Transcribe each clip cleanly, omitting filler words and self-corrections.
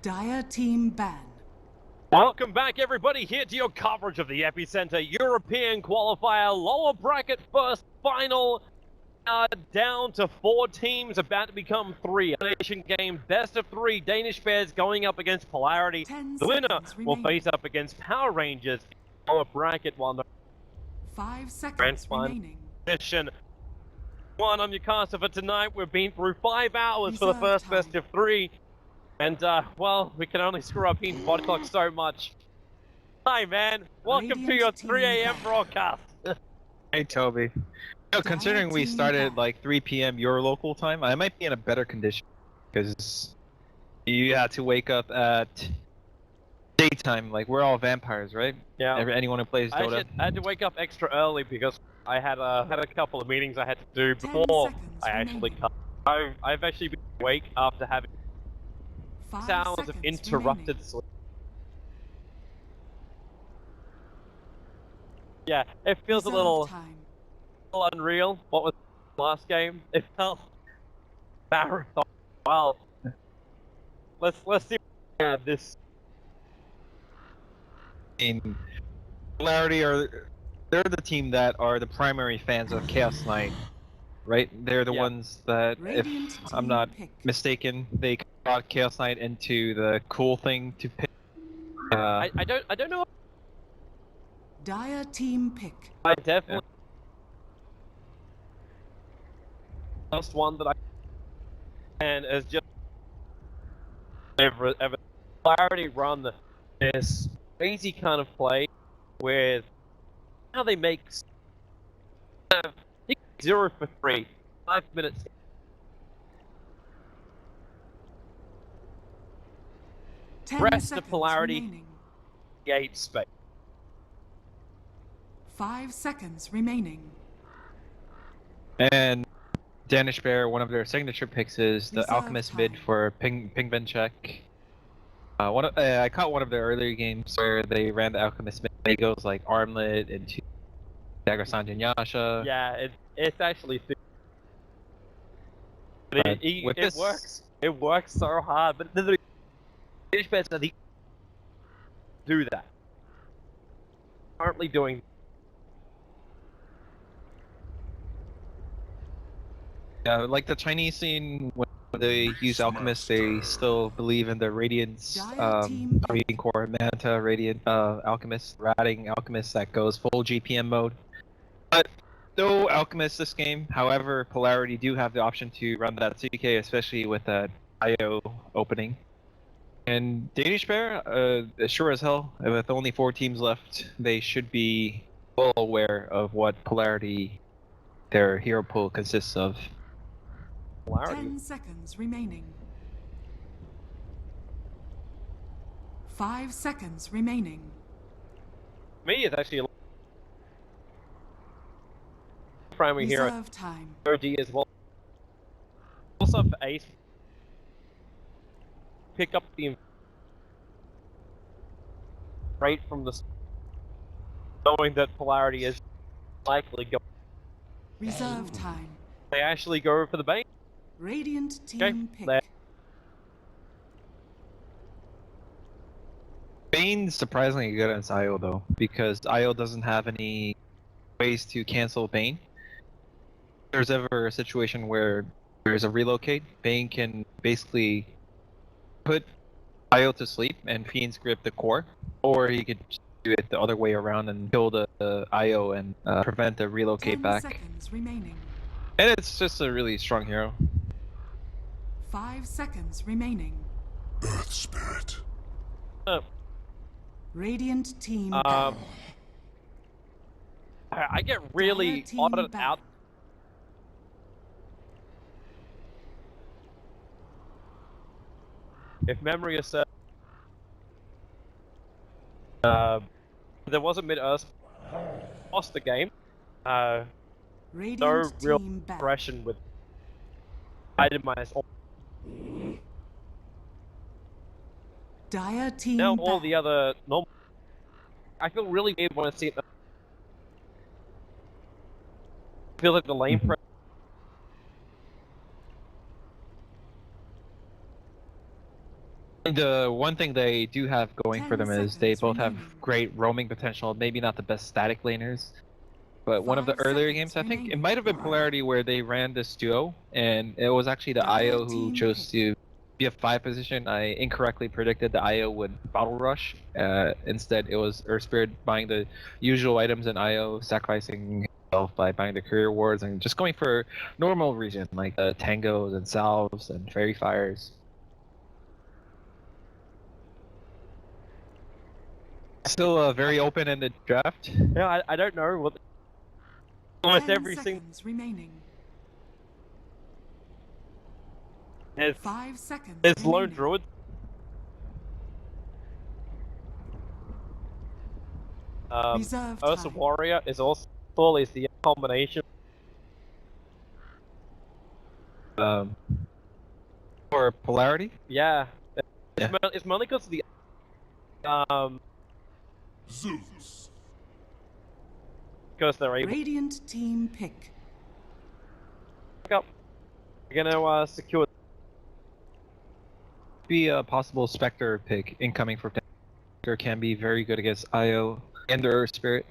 Dire team ban. Welcome back, everybody, here to your coverage of the Epicenter European Qualifier lower bracket first final. Down to 4 teams, about to become 3. Nation game, best of 3. Danish pairs going up against Polarity. The winner will face up against Power Rangers in the lower bracket, while the 5 seconds remaining. Position 1 on your caster for tonight. We've been through 5 hours for the first Reserve best of 3. And, well, we can only screw up Ian's body clock so much. Hi, man. Welcome to your 3 a.m. broadcast. Hey, Toby. Considering we started like 3 p.m. your local time, I might be in a better condition because you had to wake up at daytime. Like, we're all vampires, right? Yeah. Anyone who plays Dota. I had to wake up extra early because I had a couple of meetings I had to do before I actually come. I've actually been awake after having 6 hours of interrupted sleep. Yeah, it feels a little unreal. What was the last game? It felt marathon. Well, let's see this. In Polarity they're the team that are the primary fans of Chaos Knight, right? They're the ones that, if I'm not mistaken, they got Chaos Knight into the cool thing to pick. I don't know. Dire team pick. I definitely last one that I and is just ever Polarity run this crazy kind of play with how they make 0 for 3, 5 minutes. Rest of Polarity, 8 space. 5 seconds remaining. And Danish Bear, one of their signature picks is the Alchemist mid for ping ben check. I caught one of their earlier games where they ran the Alchemist mid. It goes like Armlet into Dagger Sanjanyasha. Yeah, it's actually. It works. It works so hard, but the Danish Bears are the do that. Currently doing. Yeah, like the Chinese scene, when they use Alchemist, they still believe in the Radiance, Radiant Core, Manta, Radiant, Alchemist, Ratting Alchemist that goes full GPM mode. But no Alchemist this game. However, Polarity do have the option to run that CK, especially with that IO opening. And Danish Bear, sure as hell, with only 4 teams left, they should be well aware of what Polarity, their hero pool, consists of. 10 seconds remaining. 5 seconds remaining. Me is actually a primary hero. Time. OD as well. Also for Ace, pick up the right from the knowing that Polarity is likely going. Reserve time. They actually go for the bait. Radiant team pick. Bane's surprisingly good against IO though, because IO doesn't have any ways to cancel Bane. If there's ever a situation where there's a relocate, Bane can basically put IO to sleep and Fiend's grip the core, or he could do it the other way around and kill the IO and prevent the relocate back. 10 seconds remaining. And it's just a really strong hero. 5 seconds remaining. Earth Spirit. Radiant team. I get really audited out. If memory is served, there was a mid-earth, lost the game. No real progression with itemized. Dire team. Now all the other normal. I feel really weird when I see it. I feel like the lane press. The one thing they do have going for 10 them is they seconds both have remaining. great roaming potential. Maybe not the best static laners, but one of the 5 earlier seconds games, I think it remaining. might have been Polarity, where they ran this duo, and it was actually the Dire IO who team chose pick. to be a 5 position. I incorrectly predicted the IO would bottle rush. Instead, it was Earth Spirit buying the usual items and IO sacrificing himself by buying the career awards and just going for normal region like tangos and salves and fairy fires. Still very open in the draft. Yeah, I don't know what. Almost 10 every single. seconds remaining. There's 5 seconds lone remaining. druid. Reserve Ursa time. Warrior is also always the combination. For Polarity? Yeah. Yeah. It's mainly because of the Zeus. because they're able Radiant team pick. to up. They're gonna secure. Be a possible Spectre pick incoming for Spectre can be very good against IO and the Earth Spirit.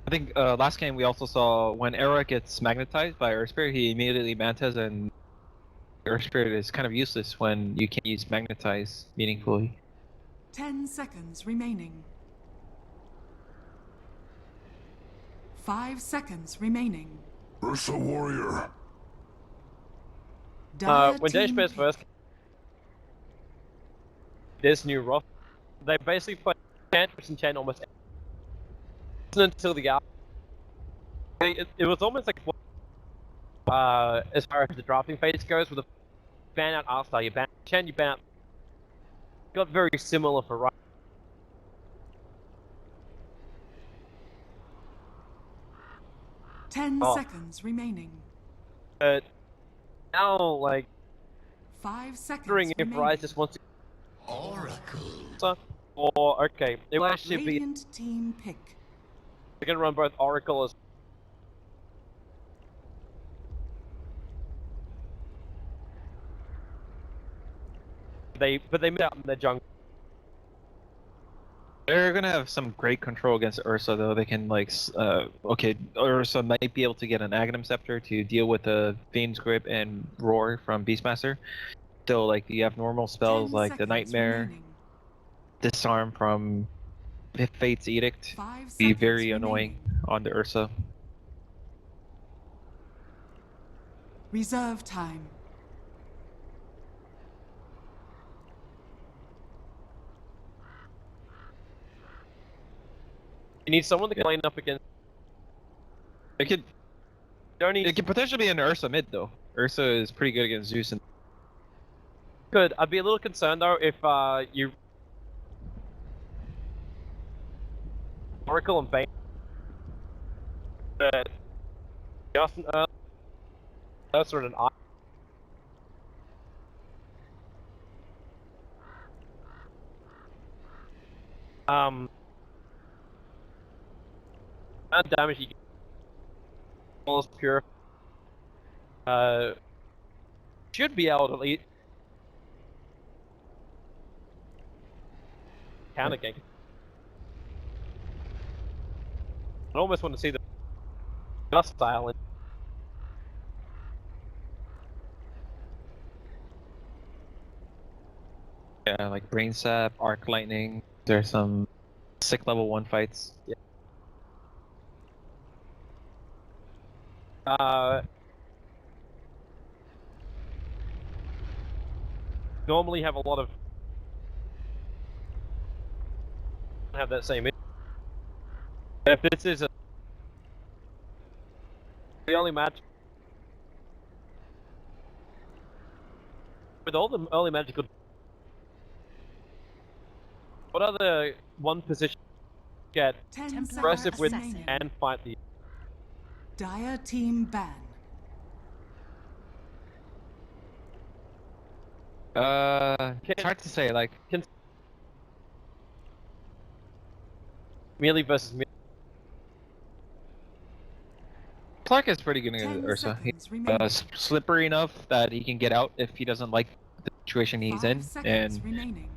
I think last game we also saw when Era gets magnetized by Earth Spirit, he immediately mantas, and Earth Spirit is kind of useless when you can't use magnetize meaningfully. 10 seconds remaining. 5 seconds remaining. Ursa Warrior. Dire When Danish team players pick. first this new roster, they basically play Cantrips and Chain almost until the hour. It was almost like as far as the drafting phase goes, with a ban out R-Star, you ban Chen, you ban out. Got very similar for right. 10 Oh. seconds remaining. But now, like, 5 seconds wondering if remaining. Rise just wants to. Oracle. Or, okay, it will actually be. Radiant team pick. They're gonna run both Oracle as. But they missed out in their jungle. They're gonna have some great control against Ursa, though. They can like, okay, Ursa might be able to get an Aghanim Scepter to deal with the Fiend's Grip and Roar from Beastmaster. Still, like, you have normal spells 10 like the seconds Nightmare, remaining. Disarm from Fate's Edict. 5 Be seconds very annoying remaining. on the Ursa. Reserve time. You need someone that can line up against. It could, You don't need. it could potentially be an Ursa mid, though. Ursa is pretty good against Zeus and Good. I'd be a little concerned though if you Oracle and Bane. But Justin Ursa and I. Amount of damage you get. Almost pure. Should be able to lead. Counter gank. I almost want to see the Gust style. yeah, like Brain Sap, Arc Lightning. There's some sick level 1 fights. Yeah. Normally have a lot of have that same. If this is the only match with all the early magical, what other one position get 10 seconds aggressive with remaining. and fight the? Dire team ban. It's hard to say, like, Melee versus melee. Clark is pretty good 10 against Ursa. seconds He's remaining. slippery enough that he can get out if he doesn't like the situation he's 5 in, seconds and remaining.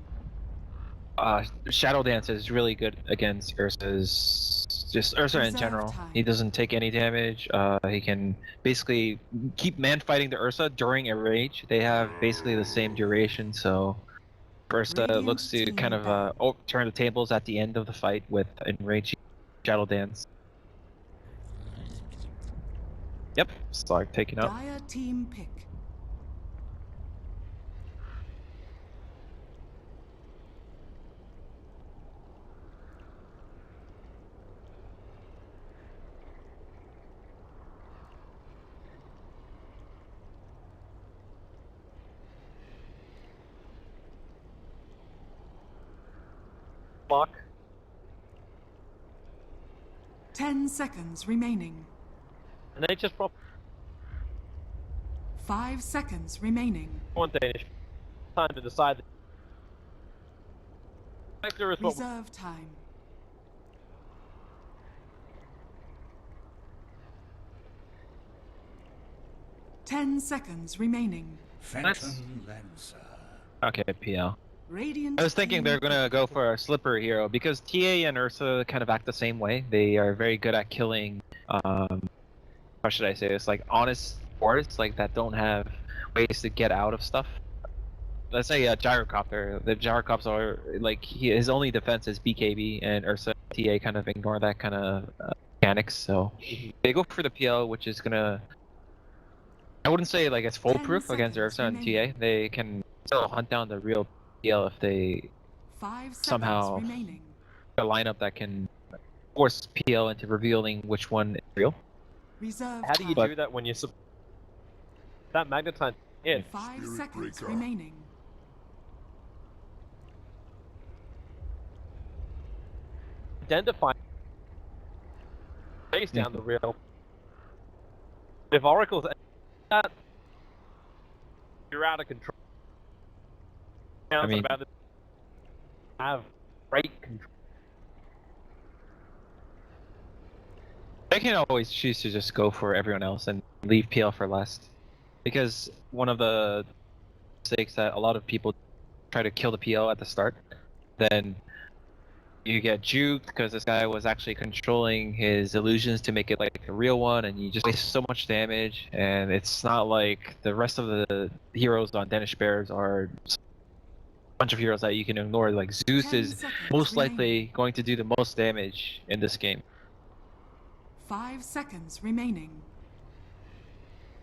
Shadow Dance is really good against Ursa's, just Ursa in Reserve general. time. He doesn't take any damage. He can basically keep man fighting the Ursa during a rage. They have basically the same duration, so Ursa Radiant looks to team kind of ban. turn the tables at the end of the fight with enraged Shadow Dance. Yep, start taking up. Dire team pick. Mark. 10 seconds remaining. And they just drop 5 seconds remaining. one Danish. Time to decide. Factor is what Reserve time. Ten seconds remaining. Phantom Lancer. Okay, PL. Radiant I was thinking team they're gonna pick. go for a slippery hero because TA and Ursa kind of act the same way. They are very good at killing. How should I say this? Like honest boards, like that don't have ways to get out of stuff. Let's say a gyrocopter. The gyrocops are like his only defense is BKB, and Ursa TA kind of ignore that kind of mechanics. So they go for the PL, which is gonna. I wouldn't say like it's foolproof against seconds Ursa and TA. remaining. They can still hunt down the real PL if they 5 seconds somehow remaining. a lineup that can force PL into revealing which one is real. Reserve How do you time. do that when you're that magnetite in? 5 Spirit seconds breaker. remaining. Identify face down the real. If Oracle's that, you're out of control. I mean- about it. Have great control. They can always choose to just go for everyone else and leave PL for last. Because one of the mistakes that a lot of people try to kill the PL at the start, then you get juked because this guy was actually controlling his illusions to make it like a real one, and you just waste so much damage. And it's not like the rest of the heroes on Danish Bears are a bunch of heroes that you can ignore. Like Zeus 10 is seconds most remaining. likely going to do the most damage in this game. 5 seconds remaining.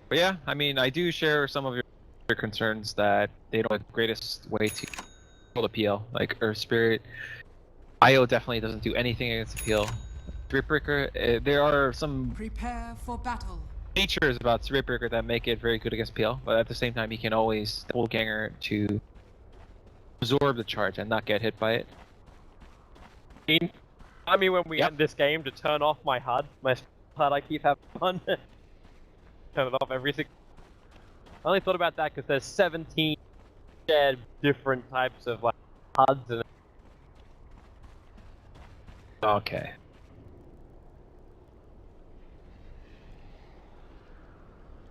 But yeah, I mean, I do share some of your concerns that they don't have the greatest way to kill the PL. Like Earth Spirit, IO definitely doesn't do anything against the PL. Spiritbreaker, there are some Prepare for battle. features about Spiritbreaker that make it very good against PL, but at the same time, you can always double ganger to absorb the charge and not get hit by it. I mean, when we Yep. end this game, to turn off my HUD, I keep having fun. Turn it off every single. I only thought about that because there's 17 shared different types of like HUDs and. Okay.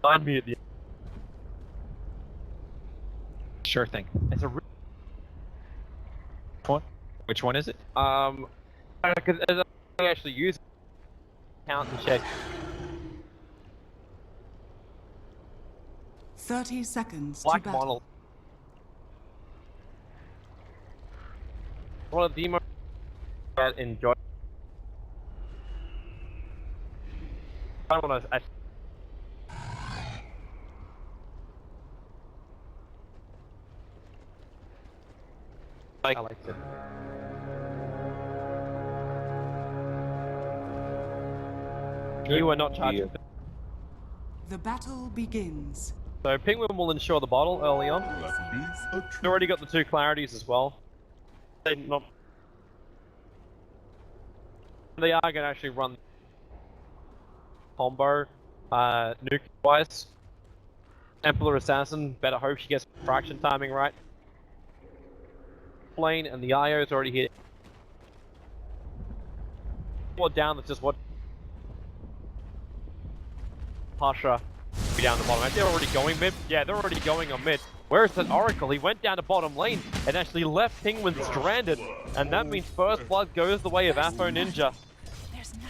Unmute the. Sure thing. It's a. Which one is it? Because I actually use count and check. 30 seconds Black to battle. model. One of the most that enjoy. I don't want to. I like it. You are not charging. The battle begins. So Penguin will ensure the bottle early on. Will that be a We've true? already got the 2 clarities as well. They are going to actually run combo nuke wise. Templar Assassin, better hope she gets fraction timing right. Plane and the IO's already hit. More down, that's just what Pasha be down the bottom. They're already going mid. Yeah, they're already going on mid. Where's that Oracle? He went down to bottom lane and actually left Penguin stranded. And that means first blood goes the way of Afro Ninja.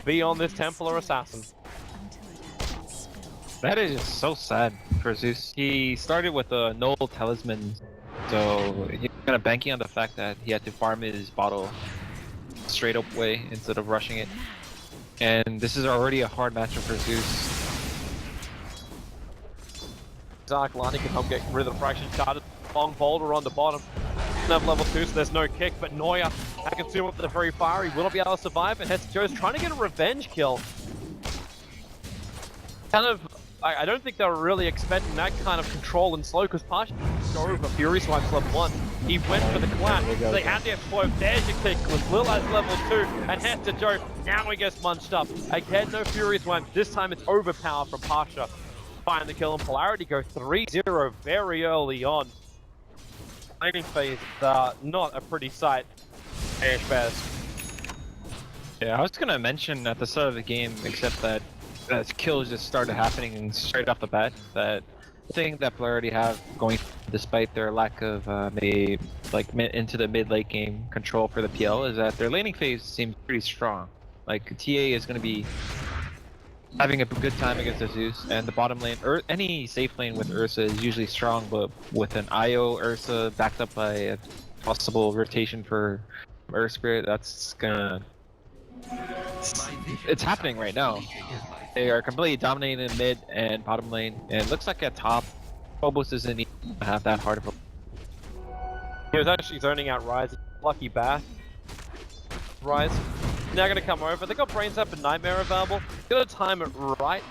Be on this Templar Assassin. That is just so sad for Zeus. He started with a null talisman, so he's kind of banking on the fact that he had to farm his bottle straight up way instead of rushing it. And this is already a hard matchup for Zeus. Lani can help get rid of the fraction charted. Long boulder on the bottom. Doesn't have level 2, so there's no kick, but Neuer, I can see him up to the very fire. He will not be able to survive, and Joe's trying to get a revenge kill. Kind of, I don't think they were really expecting that kind of control and slow, because Pasha go over Fury Swipes level 1. He went for the clap, so they had to explode. There's your kick with Lil as level 2, and Hester Joe, now he gets munched up. Again, no Fury Swipes, this time it's overpower from Pasha. Find the kill, and Polarity go 3-0 very early on. Laning phase, not a pretty sight. Danish Bears. Yeah, I was gonna mention at the start of the game, except that as kills just started happening straight off the bat, that thing that Polarity have going, despite their lack of into the mid-late game control for the PL, is that their laning phase seems pretty strong. Like TA is gonna be having a good time against the Zeus, and the bottom lane, or any safe lane with Ursa is usually strong, but with an IO Ursa backed up by a possible rotation for Earth Spirit, that's gonna... It's happening right now. They are completely dominating in mid and bottom lane, and it looks like at top, Phobos doesn't need to have that hard of a... He was actually zoning out Rise. Lucky Bath. Rise. Now gonna come over. They got Brain Zap and Nightmare available. Gotta time it right.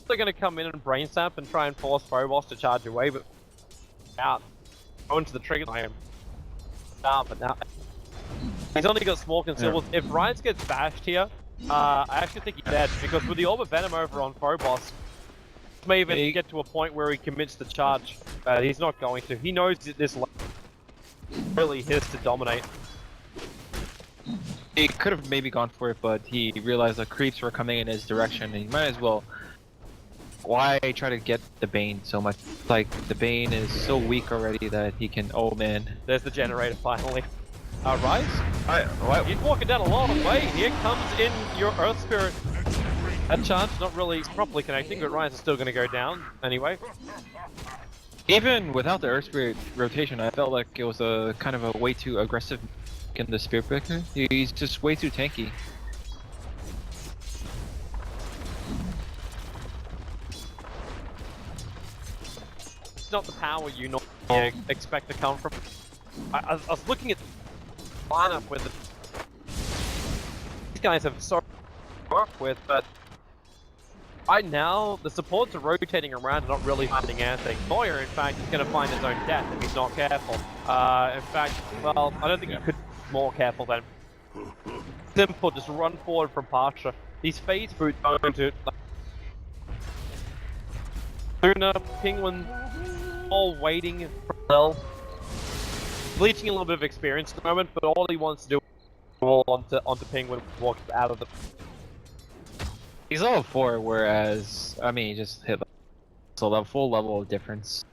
They're gonna come in and Brain Zap and try and force Phobos to charge away, but out. Go into the trigger. I am. But now he's only got small consumables. Yeah. If Rise gets bashed here, I actually think he's dead, because with the Orb of Venom over on Phobos, may even get to a point where he commits the charge. He's not going to. He knows that this really his to dominate. He could have maybe gone for it, but he realized the creeps were coming in his direction, and he might as well. Why try to get the Bane so much? Like, the Bane is so weak already that he can... Oh man. There's the generator finally. Rise? He's walking down a long way. Here comes in your Earth Spirit. That charge not really properly connecting, but Rise is still going to go down anyway. Even without the Earth Spirit rotation, I felt like it was a kind of a way too aggressive in the Spirit Breaker. He's just way too tanky. It's not the power you normally expect to come from. I was looking at the lineup with these guys have so much to work with, but right now the supports are rotating around and not really finding anything. Neuer, in fact, is going to find his own death if he's not careful. In fact, well, I don't think he could be more careful than simple. Just run forward from Pasha. These phase boots are going to Luna, Penguin, all waiting for help. Bleaching a little bit of experience at the moment, but all he wants to do is roll onto Penguin and walk out of the... He's level 4, whereas, I mean, he just hit so the full level of difference.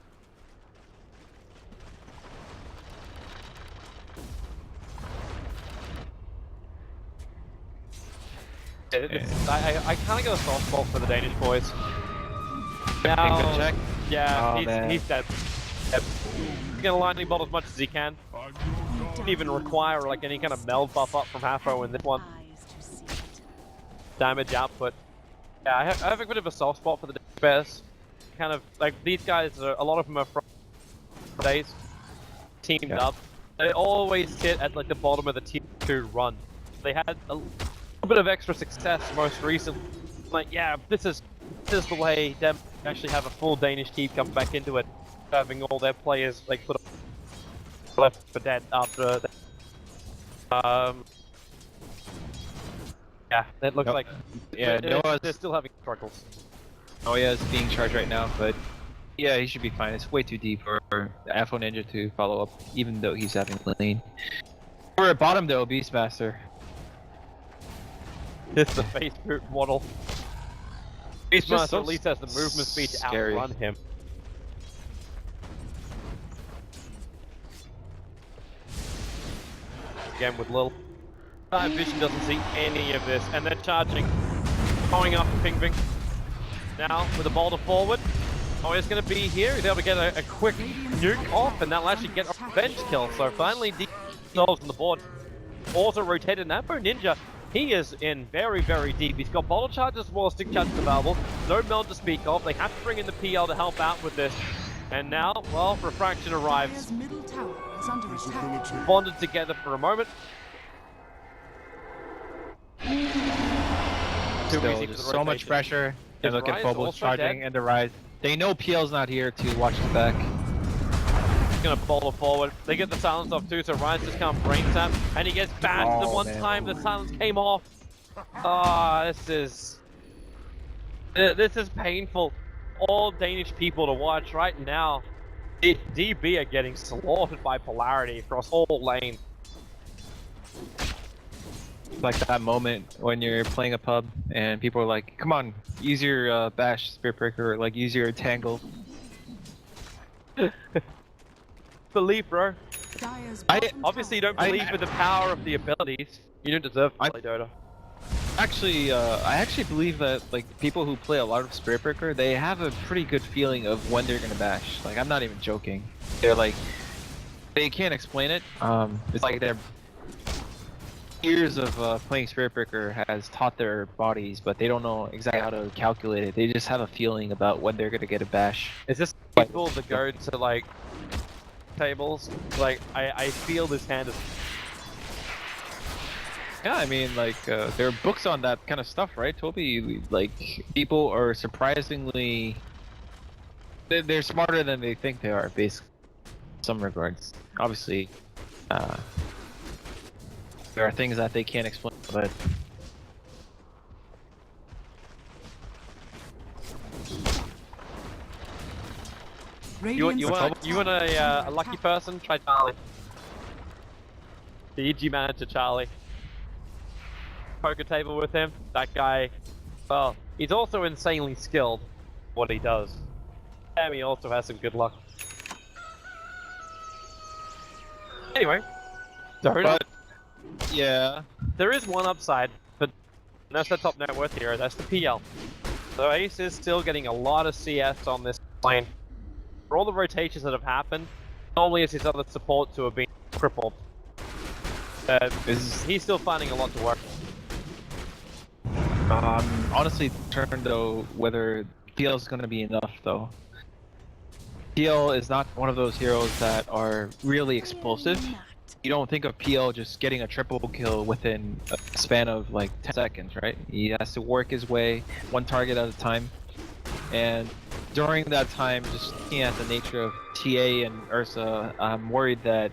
I kind of got a soft spot for the Danish boys. Now, Check. Yeah, he's dead. Yep. He's gonna lightning bolt as much as he can. Didn't even require like any kind of meld buff up from Hafro in this one. Damage output. Yeah, I have a bit of a soft spot for the Bears. Kind of like these guys, a lot of them are from days teamed up. They always sit at like the bottom of the tier 2 run. They had a little bit of extra success most recently. Like, yeah, this is the way them actually have a full Danish team come back into it, having all their players like put left for dead after. Yeah, it looks like they're still having struggles. Oh yeah, it's being charged right now, but yeah, he should be fine. It's way too deep for Afro Ninja to follow up, even though he's having lane. We're at bottom though, Beastmaster. It's the face boot waddle. Beastmaster at least has the movement speed to scary. outrun him. Again with Lil. Vision doesn't see any of this, and they're charging. Going up Ping Ping. Now with a boulder forward. Oh, it's going to be here. He's able to get a quick nuke off, and that'll actually get a revenge kill. So finally, themselves on the board. Also rotated Nampo Ninja. He is in very, very deep. He's got bottle charges as well as stick charges available. No meld to speak of. They have to bring in the PL to help out with this. And now, well, Refraction arrives. Dire's middle tower is under attack. Bonded together for a moment. Still, just so much pressure. They're Is looking Rise for both also charging dead? and the Rise. They know PL's not here to watch the back. Gonna boulder forward. They get the silence off too, so Ryan just can't brain tap, and he gets banned the one time the silence came off. Ah, this is painful. All Danish people to watch right now. DB are getting slaughtered by Polarity across all lanes. Like that moment when you're playing a pub and people are like, "Come on, use your bash Spirit Breaker, or like use your tangle." Believe, bro. Dire's I- bottom Obviously, you tower- don't believe in the power of the abilities. You don't deserve to play Dota. Actually, I actually believe that like people who play a lot of Spirit Breaker, they have a pretty good feeling of when they're gonna bash. Like, I'm not even joking. They're like, they can't explain it. It's like their years of playing Spirit Breaker has taught their bodies, but they don't know exactly how to calculate it. They just have a feeling about when they're gonna get a bash. Is this people that go to like tables? Like, I feel this hand is. Yeah, I mean, like, there are books on that kind of stuff, right, Toby? Like, people are surprisingly... They're smarter than they think they are, basically, in some regards. Obviously, there are things that they can't explain, but... Radiant's top You want tower is a under lucky attack. person? Try Charlie. The EG manager Charlie. Poker table with him. That guy, well, he's also insanely skilled at what he does. And he also has some good luck. Anyway, Dota. But, yeah... There is one upside, but that's the top net worth hero, that's the PL. So Ace is still getting a lot of CS on this lane. For all the rotations that have happened, not only is his other support to have been crippled, he's still finding a lot to work. honestly concerned though whether PL is going to be enough though. PL is not one of those heroes that are really explosive. You don't think of PL just getting a triple kill within a span of like 10 seconds, right? He has to work his way one target at a time. And during that time, just looking at the nature of TA and Ursa, I'm worried that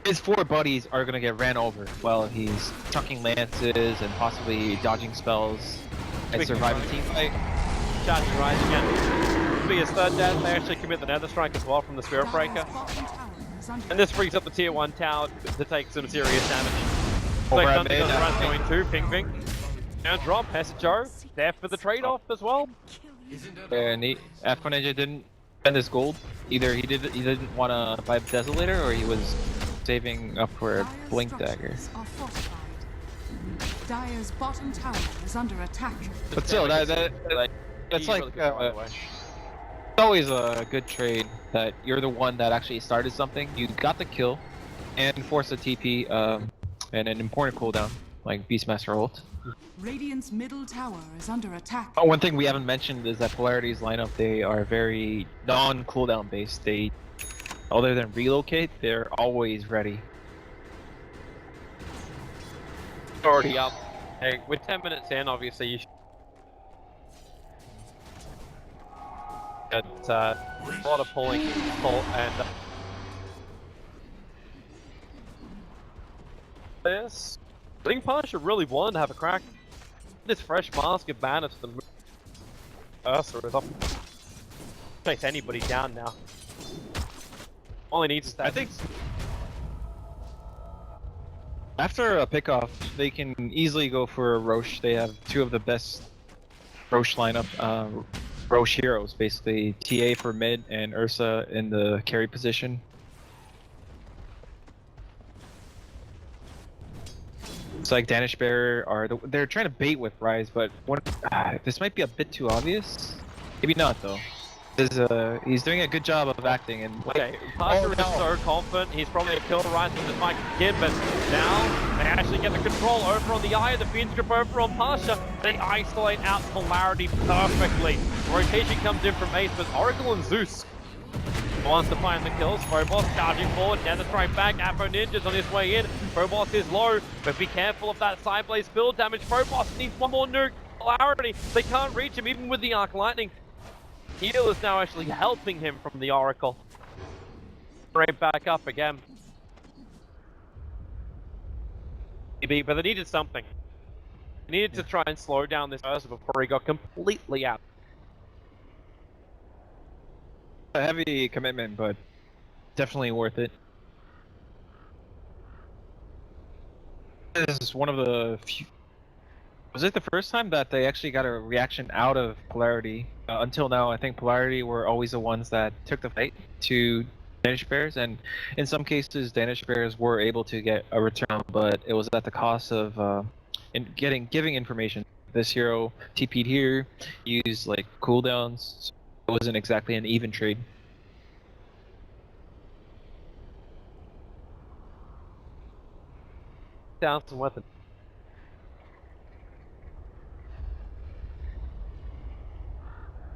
his four buddies are gonna get ran over while he's chucking lances and possibly dodging spells and surviving team fight. Charging Rise again. This will be his third death. They actually commit the Nether Strike as well from the Spirit Breaker. Dire's bottom tower is under And this brings up the tier 1 tower to take some serious damage. Over So at Thunder mid, does at run mid. going to Ping Ping. And drop, Joe there for the trade-off as well. And F1 Ninja didn't spend his gold. Either he didn't want to buy the Desolator, or he was saving up for a Dire's Blink Dagger. structures are fortified. Dire's bottom tower is under attack. But still, that's He's like really good, by the way. it's always a good trade that you're the one that actually started something. You got the kill and forced a TP and an important cooldown like Beastmaster ult. Radiant's middle tower is under attack. Oh, one thing we haven't mentioned is that Polarity's lineup, they are very non-cooldown based. They, other than relocate, they're always ready. Already up. Hey, with 10 minutes in, obviously you should get a lot of pull and this. I think Punisher really wanted to have a crack. This fresh mask of Banner to the moon. Ursa is up. Takes anybody down now. All he needs is that. I think after a pickoff, they can easily go for a Roche. They have two of the best Roche lineup. Roche heroes, basically. TA for mid and Ursa in the carry position. It's like Danish Bear they're trying to bait with Rise, but this might be a bit too obvious. Maybe not though. He's doing a good job of acting and Okay, Parker is so confident he's probably going to kill the Rise with this Mike again, but now they actually get the control over on the Eye, the Fiend Grip over on Pasha. They isolate out Polarity perfectly. Rotation comes in from Ace, but Oracle and Zeus wants to find the kills. Phobos charging forward, Nether strike back, Afro Ninja's on his way in. Phobos is low, but be careful of that side blaze field damage. Phobos needs one more nuke. Polarity, they can't reach him even with the Arc Lightning. Heal is now actually helping him from the Oracle. Right back up again. Maybe, but they needed something. They needed to try and slow down this person before he got completely out. a heavy commitment, but definitely worth it. This is one of the few... Was it the first time that they actually got a reaction out of Polarity? Until now, I think Polarity were always the ones that took the fight to Danish Bears, and in some cases, Danish Bears were able to get a return, but it was at the cost of giving information. This hero TP'd here, used like cooldowns, so it wasn't exactly an even trade. Down some weapons.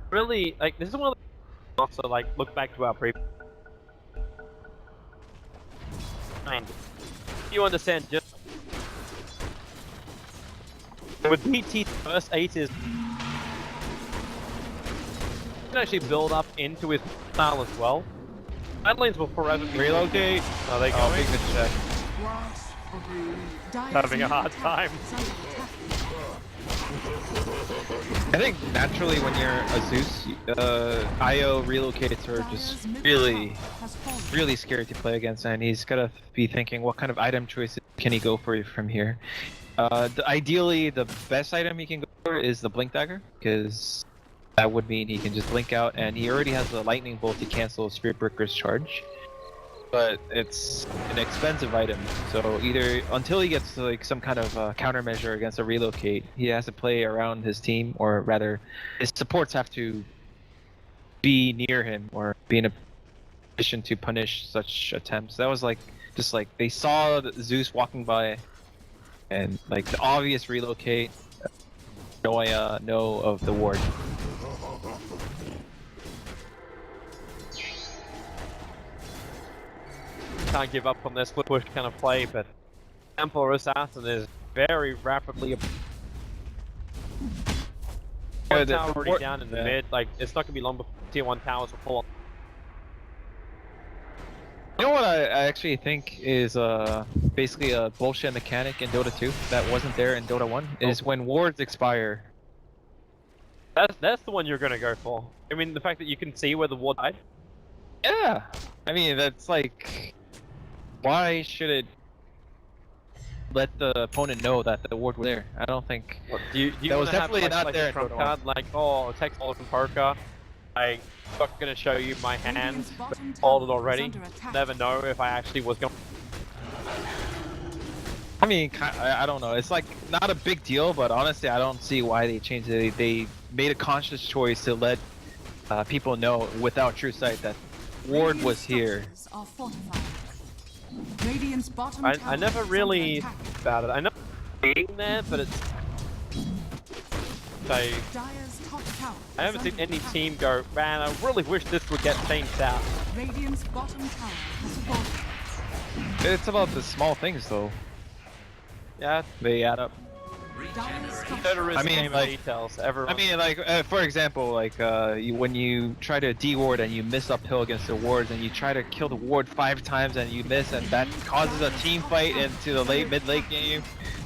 Really, like, this is one of the... Also, like, look back to our previous... You understand just... With BT's first 8 is... You can actually build up into his style as well. Side lanes will forever be... Relocate! Oh, they go. Big good check. Having a hard time. I think naturally when you're a Zeus, IO relocates are just really scary to play against, and he's gotta be thinking what kind of item choices can he go for from here. Ideally, the best item he can go for is the Blink Dagger, because that would mean he can just blink out, and he already has the Lightning Bolt to cancel Spirit Breaker's charge. But it's an expensive item, so either until he gets to, like, some kind of countermeasure against a relocate, he has to play around his team, or rather, his supports have to be near him or be in a position to punish such attempts. That was like just like they saw Zeus walking by, and like the obvious relocate, no of the ward. Can't give up on this split push kind of play, but Emperor Assassin is very rapidly tower already down in the mid. Like, it's not gonna be long before tier 1 towers will fall. You know what I actually think is basically a bullshit mechanic in Dota 2 that wasn't there in Dota 1 is when wards expire. That's the one you're gonna go for. I mean, the fact that you can see where the ward died. Yeah, I mean that's like, why should it let the opponent know that the ward was there? I don't think That was definitely not there in trump Dota 1. card, like, oh, text all from poker. I'm not gonna show you my hand, but hold it already. Never know if I actually was going. I mean, I don't know. It's like not a big deal, but honestly, I don't see why they changed it. They made a conscious choice to let people know without true sight that ward was here. I never really about it. I know being there, but it's so I haven't seen any team go, man, I really wish this would get changed out. It's about the small things, though. Yeah, They add up. I mean, like, details. Everyone. I mean, like, for example, like, when you try to D-ward and you miss uphill against the wards, and you try to kill the ward 5 times and you miss, and that causes a team fight into the mid-late game.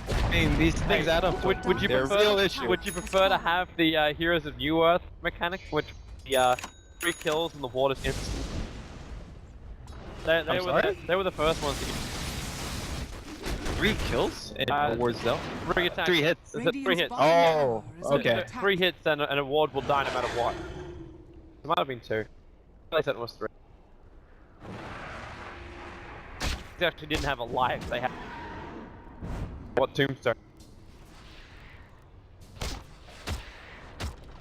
I mean, these things add up. Would you prefer to have the Heroes of New Earth mechanic, which the 3 kills and the ward is instant? They were the first ones to get... 3 kills in awards though. 3 attacks. 3 hits. Is it 3 hits? Oh, okay. 3 hits and an award will die no matter what. It might have been 2. I said it was 3. They actually didn't have a life. They had what tombstone?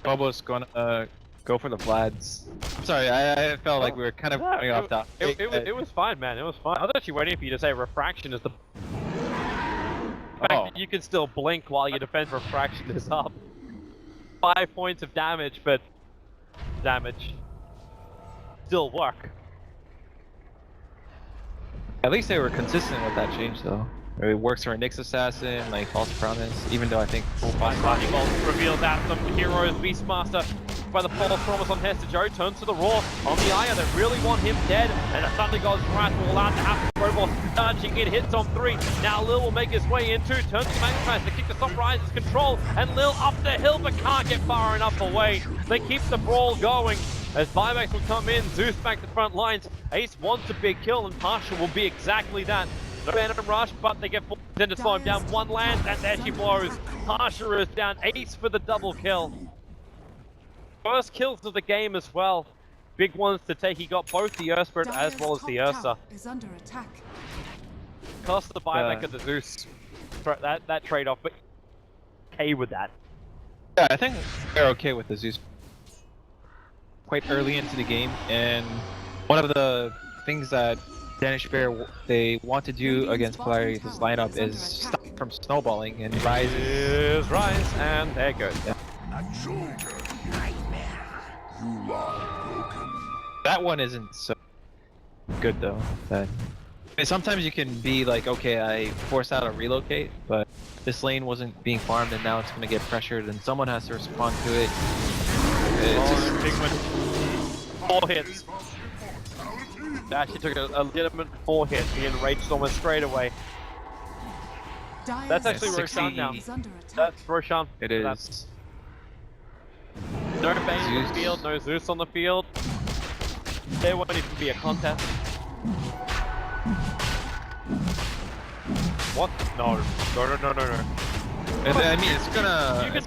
Bobo's gonna go for the Vlads. Sorry, I felt like we were kind of coming off that. It was fine, man. It was fine. I was actually waiting for you to say refraction is the. You can still blink while your defense refraction is up. 5 points of damage, but damage still work. At least they were consistent with that change though. It works for a Nyx Assassin, like False Promise, even though I think Lightning Bolt reveals out some heroes. Beastmaster by the False Promise on Hester Joe turns to the Raw on the Aya that really want him dead. And the Thunder God's Wrath will allow to happen. Phobos charging in, hits on 3. Now Lil will make his way in 2, turns to Magnifies to kick the Sunrise's control. And Lil up the hill but can't get far enough away. They keep the brawl going. As Vivax will come in, Zeus back to front lines. Ace wants a big kill and Pasha will be exactly that. No Phantom Rush, but they get forced in to slow him down. 1 lands, and there she blows. Pasha is down. Ace for the double kill. First kills of the game as well. Big ones to take. He got both the Earth Spirit as well as the Ursa. Is under attack. Cost the buyback of the Zeus. That trade-off, but okay with that. Yeah, I think they're okay with the Zeus. Quite early into the game, and one of the things that Danish Bear they want to do against Polarity's lineup is stop from snowballing and rise. Is Rise, and there it goes. Yeah. You lie broken. That one isn't so good though. That I mean, sometimes you can be like, okay, I forced out a relocate, but this lane wasn't being farmed, and now it's going to get pressured, and someone has to respond to it. It's just Big one. 4 hits. Actually took a legitimate 4 hit. He enraged almost straight away. That's actually Roshan now. That's Roshan. It is. No Bane on the field, no Zeus on the field. There won't even be a contest. What? No. I mean, it's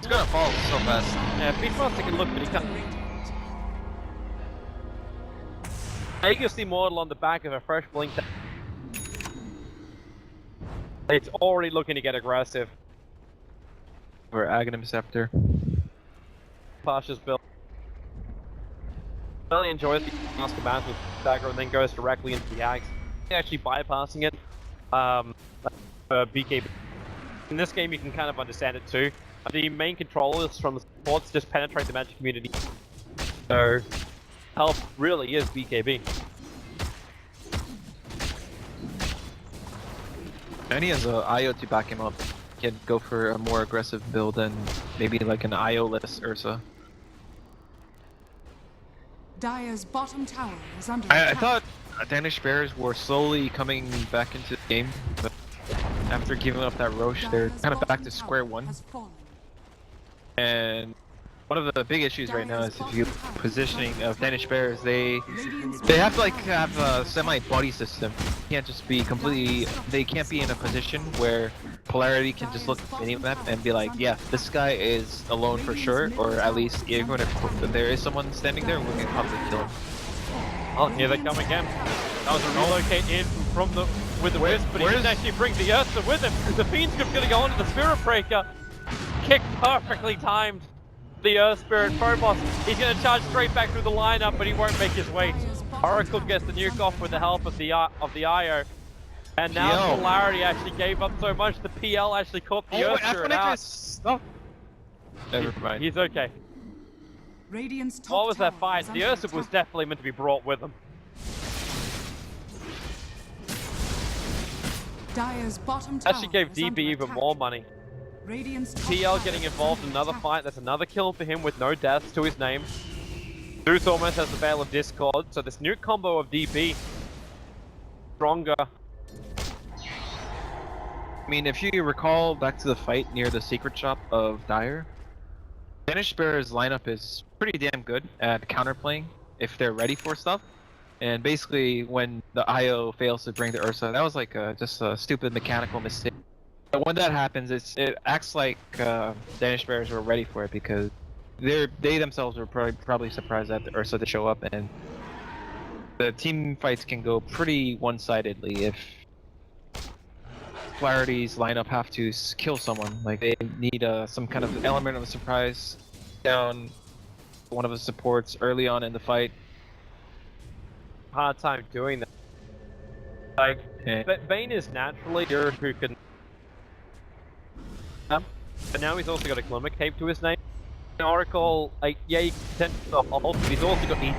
gonna fall so fast. Yeah, Beastmaster can look, but he can't. Aegis Immortal on the back of a fresh blink. It's already looking to get aggressive. For Aghanim Scepter. Pasha's build. Really enjoys the last commands with dagger and then goes directly into the axe. Actually bypassing it. BKB. In this game you can kind of understand it too. The main controllers from the supports just penetrate the magic community. So help really is BKB. And he has a IO to back him up. He can go for a more aggressive build than maybe like an IO-less Ursa. Dire's bottom tower is under I attack. thought Danish Bears were slowly coming back into the game, but after giving up that Roche, they're kind of back to square one. And one of the big issues right now is if you positioning of Danish Bears, they have to like have a semi-body system. You can't just be completely. They can't be in a position where Polarity can just look at the map and be like, yeah, this guy is alone for sure, or at least even if there is someone standing there, we can probably kill him. Oh, here they come again. That was a relocate in from the with the Wisp, but he didn't actually bring the Ursa with him. The Fiend's gonna go onto the Spirit Breaker. Kick perfectly timed. The Earth Spirit Phobos. He's gonna charge straight back through the lineup, but he won't make his way. Oracle gets the nuke off with the help of the IO. And now Polarity actually gave up so much, the PL actually caught the Earth Spirit out. Never mind. He's okay. What was that fight? The Ursa was definitely meant to be brought with him. Dire's bottom tower Actually gave DB even more money. PL getting involved in another fight, that's another kill for him with no deaths to his name. Zeus almost has the Veil of Discord, so this new combo of DB stronger. I mean, if you recall back to the fight near the secret shop of Dire, Danish Bear's lineup is pretty damn good at counterplaying if they're ready for stuff. And basically, when the IO fails to bring the Ursa, that was like just a stupid mechanical mistake. But when that happens, it acts like Danish Bears were ready for it because they themselves were probably surprised that the Ursa to show up, and the team fights can go pretty one-sidedly if Polarity's lineup have to kill someone. Like they need some kind of element of surprise down one of the supports early on in the fight. Hard time doing that. Like, Yeah. Bane is naturally a hero who can. But now he's also got a Glimmer Cape to his name. Oracle, like, yeah, he can tend to ult, but he's also got the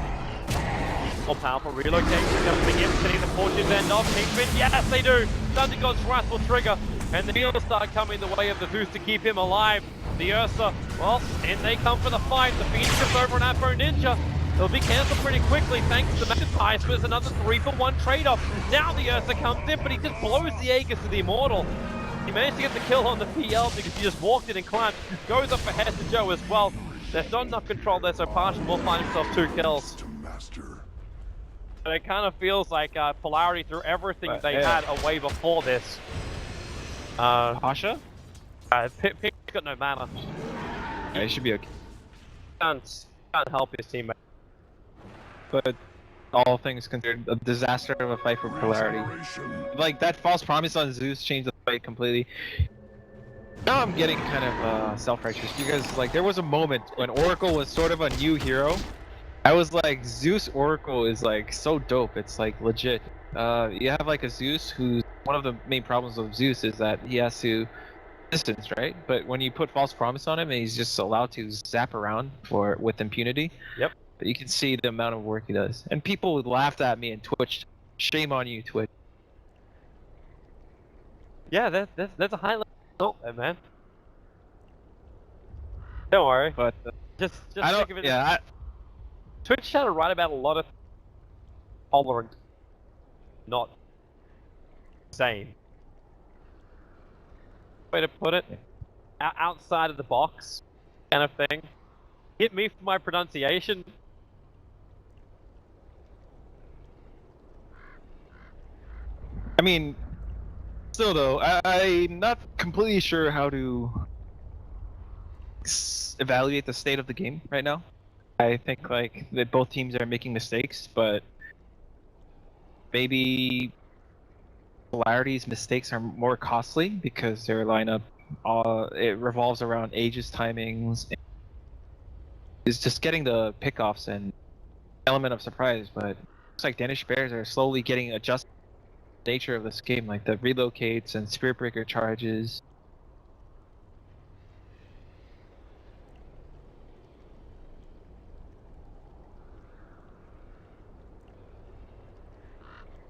more powerful relocation coming in, setting the fortunes end off. Kingpin, yes, they do! Thunder God's Wrath will trigger, and the heals start coming the way of the Zeus to keep him alive. The Ursa, well, in they come for the fight. The Phoenix comes over on Afro Ninja. It'll be cancelled pretty quickly thanks to the Magnifier. There's another 3-for-1 trade-off. Now the Ursa comes in, but he just blows the Aegis to the Immortal. He managed to get the kill on the PL because he just walked in and climbed. Goes up ahead to Joe as well. There's not enough control there, so Partial will find himself 2 kills. But it kind of feels like Polarity threw everything they had away before this. Asha? Pick's got no mana. Yeah, he should be okay. Can't help his teammate. But all things considered, a disaster of a fight for Polarity. Like, that false promise on Zeus changed the fight completely. Now I'm getting kind of self-righteous because, like, there was a moment when Oracle was sort of a new hero. I was like, Zeus Oracle is, like, so dope. It's, like, legit. You have, like, a Zeus who's... One of the main problems of Zeus is that he has to distance, right? But when you put false promise on him, he's just allowed to zap around with impunity. Yep. But you can see the amount of work he does. And people laughed at me and Twitch. Shame on you, Twitch. Yeah, that's a high level result there, man. Don't worry. But Just I don't. think of it. Yeah. Twitch had to write about a lot of tolerant, not sane. Way to put it. Outside of the box, kind of thing. Hit me for my pronunciation. I mean, still though, I'm not completely sure how to evaluate the state of the game right now. I think like that both teams are making mistakes, but maybe Polarity's mistakes are more costly because their lineup it revolves around Aegis timings. It's just getting the pickoffs and element of surprise, but looks like Danish Bears are slowly getting adjusted to the nature of this game, like the relocates and Spirit Breaker charges.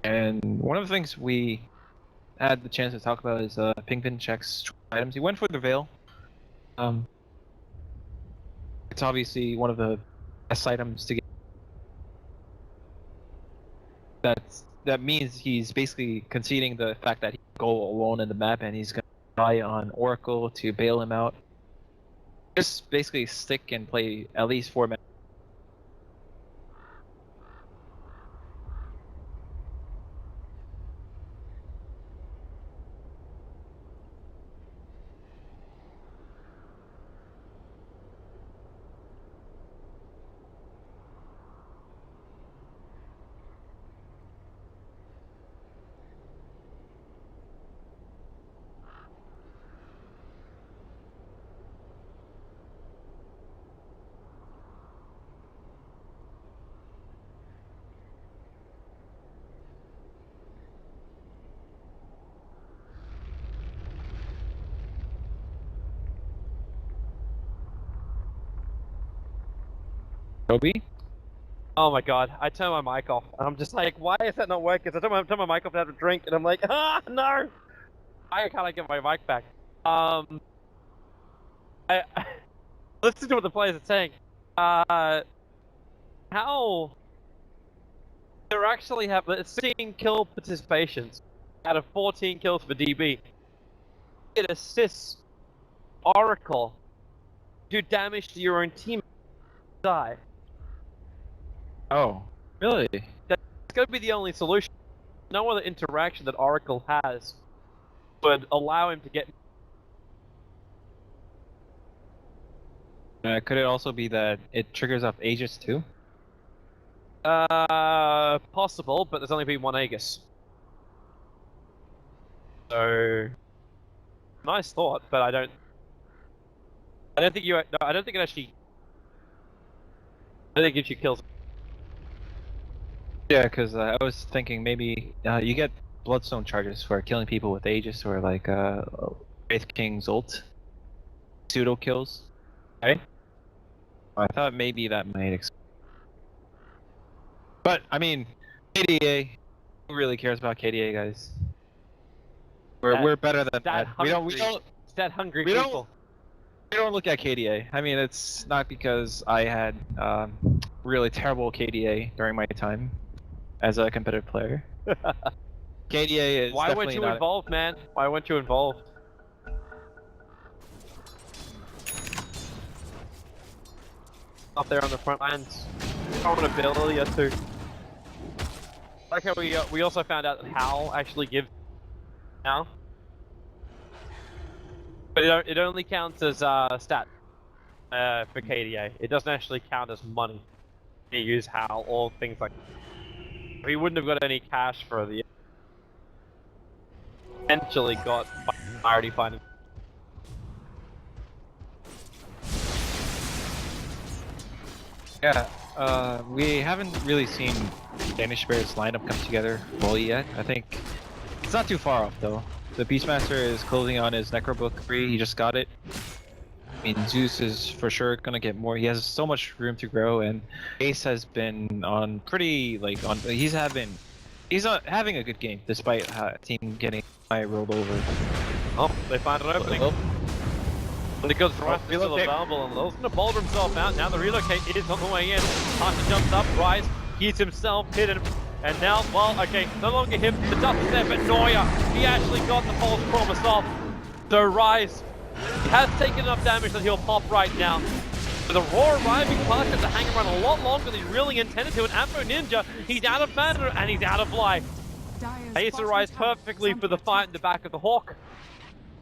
And one of the things we had the chance to talk about is Pingpin checks items. He went for the Veil. It's obviously one of the best items to get. That means he's basically conceding the fact that he can go alone in the map and he's going to rely on Oracle to bail him out. Just basically stick and play at least 4 minutes. Toby? Oh my god, I turned my mic off, and I'm just like, why is that not working? So I turn my mic off to have a drink, and I'm like, ah, no! I can't get my mic back. I listen to what the players are saying. How there actually have 16 kill participations out of 14 kills for DB. It assists Oracle do damage to your own team. Die. Oh, really? That's going to be the only solution. No other interaction that Oracle has would allow him to get. Could it also be that it triggers off Aegis too? Possible, but there's only been one Aegis. So, nice thought, but I don't think you. No, I don't think it actually. I think it actually kills. Yeah, because I was thinking maybe you get Bloodstone charges for killing people with Aegis or like Wraith King's ult. Pseudo kills. Right? I thought maybe that might but, I mean, KDA, who really cares about KDA, guys? We're better than that. We don't look at KDA. I mean, it's not because I had really terrible KDA during my time as a competitive player. KDA is Why weren't you involved, man? Why weren't you involved? Up there on the front lines. Ability too. Like how we also found out that Howl actually gives now, but it only counts as stat for KDA. It doesn't actually count as money. You use Howl or things like that. He wouldn't have got any cash for the. Eventually got Polarity finding. Yeah, we haven't really seen Danish Bear's lineup come together fully yet. I think it's not too far off though. The Beastmaster is closing on his Necrobook 3, he just got it. I mean, Zeus is for sure gonna get more. He has so much room to grow, and Ace has been on pretty, he's having a good game despite team getting rolled over. Oh, they find an opening. Because Rice is still available, and Lil's gonna boulder himself out. Now the relocate is on the way in. Hunter jumps up, Rice heats himself, hidden, and now, well, okay, no longer him. The dust is there, but Neuer, he actually got the false promise off. So Rice has taken enough damage that he'll pop right now. With Aurora arriving, Clark has to hang around a lot longer than he really intended to. And Ambo Ninja, he's out of mana and he's out of life. Ace arrives perfectly for the fight in the back of the Hawk.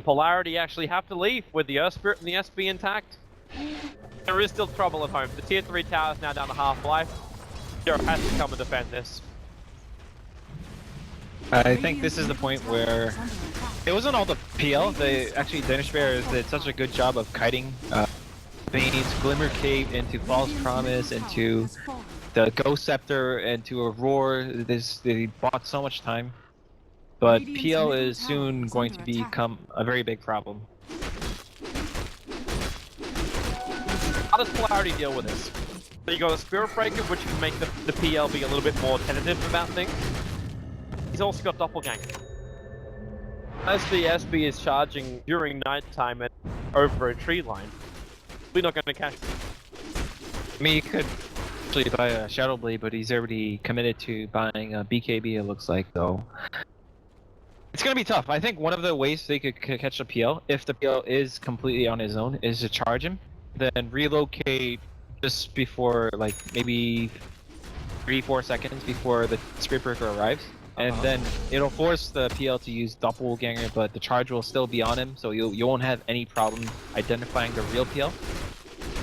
Polarity actually have to leave with the Earth Spirit and the SB intact. There is still trouble at home. The tier 3 tower is now down to half life. Hero has to come and defend this. I think this is the point where it wasn't all the PL. Actually, Danish Bear did such a good job of kiting Bane's Glimmer Cape into False Promise, into the Ghost Scepter, into Aurora. They bought so much time. But PL is soon going to become a very big problem. How does Polarity deal with this? So you got a Spirit Breaker, which can make the PL be a little bit more tentative about things. He's also got Doppelganger. As the SB is charging during nighttime and over a tree line, we're not going to catch him. I mean, you could actually buy a Shadow Blade, but he's already committed to buying a BKB, it looks like, though. It's gonna be tough. I think one of the ways they could catch the PL, if the PL is completely on his own, is to charge him, then relocate just before, like, maybe 3-4 seconds before the Spirit Breaker arrives. And then it'll force the PL to use Doppelganger, but the charge will still be on him, so you won't have any problem identifying the real PL.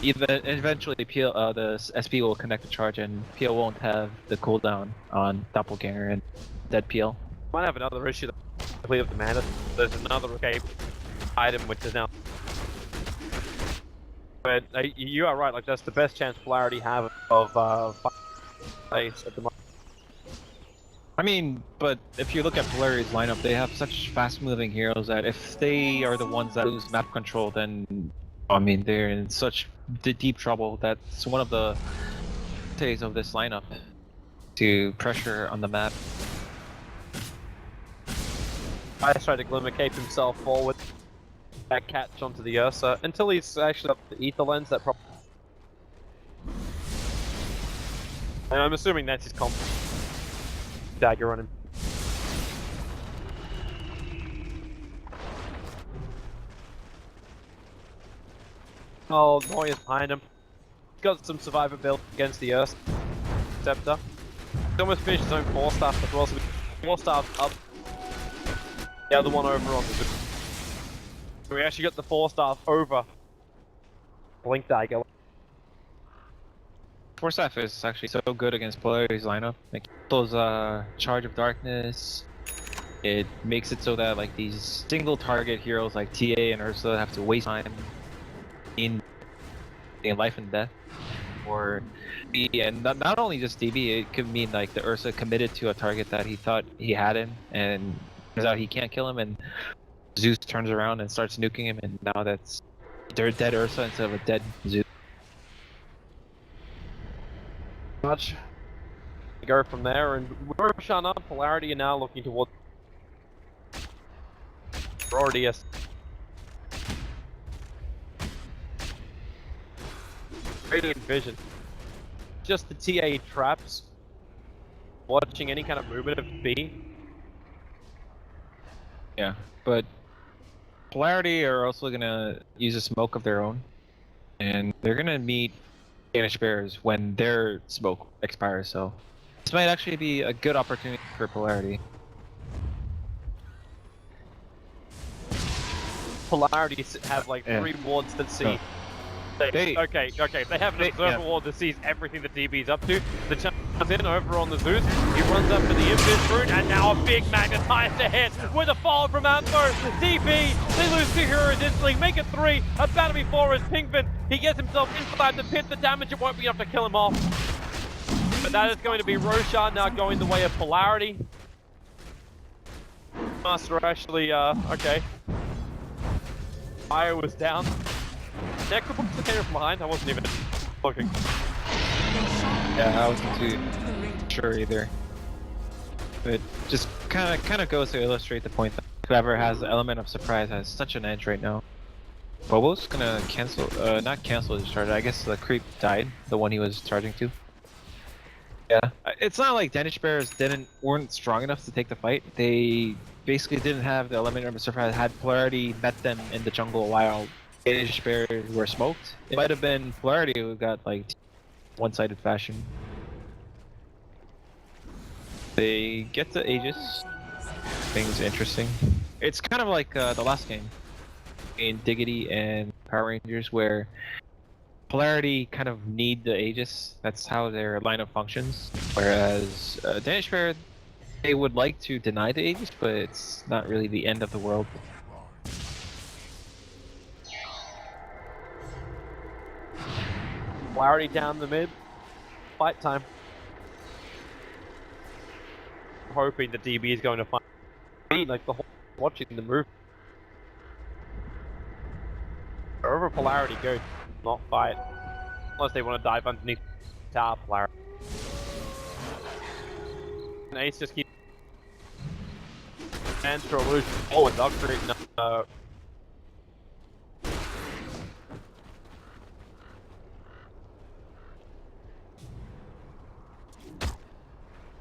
Eventually, the SP will connect the charge, and PL won't have the cooldown on Doppelganger and dead PL. Might have another issue that clear up the mana. There's another escape item which is now. But you are right. Like that's the best chance Polarity have of face at the moment. I mean, but if you look at Polarity's lineup, they have such fast-moving heroes that if they are the ones that lose map control, then I mean they're in such deep trouble. That's one of the days of this lineup to pressure on the map. I tried to Glimmer Cape himself forward, that catch onto the Ursa until he's actually got the Ether Lens. That problem. And I'm assuming that's his comp. Dagger on him. Oh, Neuer's behind him. He's got some survivor build against the Earth Scepter. He's almost finished his own 4-star as well, so 4 stars up. The other one over on the... We actually got the 4-staff over. Blink Dagger. 4-staff is actually so good against Polarity's lineup. Like those Charge of Darkness. It makes it so that like these single target heroes like TA and Ursa have to waste time in life and death. Or and not only just DB, it could mean like the Ursa committed to a target that he thought he had him, and turns out he can't kill him, and Zeus turns around and starts nuking him, and now that's they're dead Ursa instead of a dead Zeus. Much. Go from there, and we're shut up. Polarity are now looking towards. We're already Radiant Vision. Just the TA traps. Watching any kind of movement of B. Yeah, but Polarity are also gonna use a smoke of their own, and they're gonna meet Danish Bears when their smoke expires. So this might actually be a good opportunity for Polarity. Polarity have like 3 wards that see. Okay, they have an observer ward that sees everything the DB's up to. The chance in over on the Zeus. He runs up to the Invis rune, and now a big magnetize to hit with a fall from Antho. DB, they lose 2 heroes instantly, make it 3. About to be 4 is Pinkman. He gets himself inside the pit. The damage, it won't be enough to kill him off. But that is going to be Roshan now going the way of Polarity. Master actually, okay. Fire was down. Necrobox came from behind, I wasn't even looking. Yeah, I wasn't too sure either. It just kind of goes to illustrate the point that whoever has the element of surprise has such an edge right now. Bobo's gonna cancel, not cancel his charge. I guess the creep died, the one he was charging to. Yeah, it's not like Danish Bears weren't strong enough to take the fight. They basically didn't have the element of surprise. Had Polarity met them in the jungle while Danish Bears were smoked, it might have been Polarity who got like one-sided fashion. They get to Aegis. Things interesting. It's kind of like the last game in Diggity and Power Rangers, where Polarity kind of need the Aegis. That's how their lineup functions. Whereas Danish Bear, they would like to deny the Aegis, but it's not really the end of the world. Polarity down the mid. Fight time. Hoping the DB is going to find like the whole watching the move. Wherever Polarity goes, not fight. Unless they want to dive underneath tower Polarity. And Ace just keeps Answer illusion. Oh, it's upgrading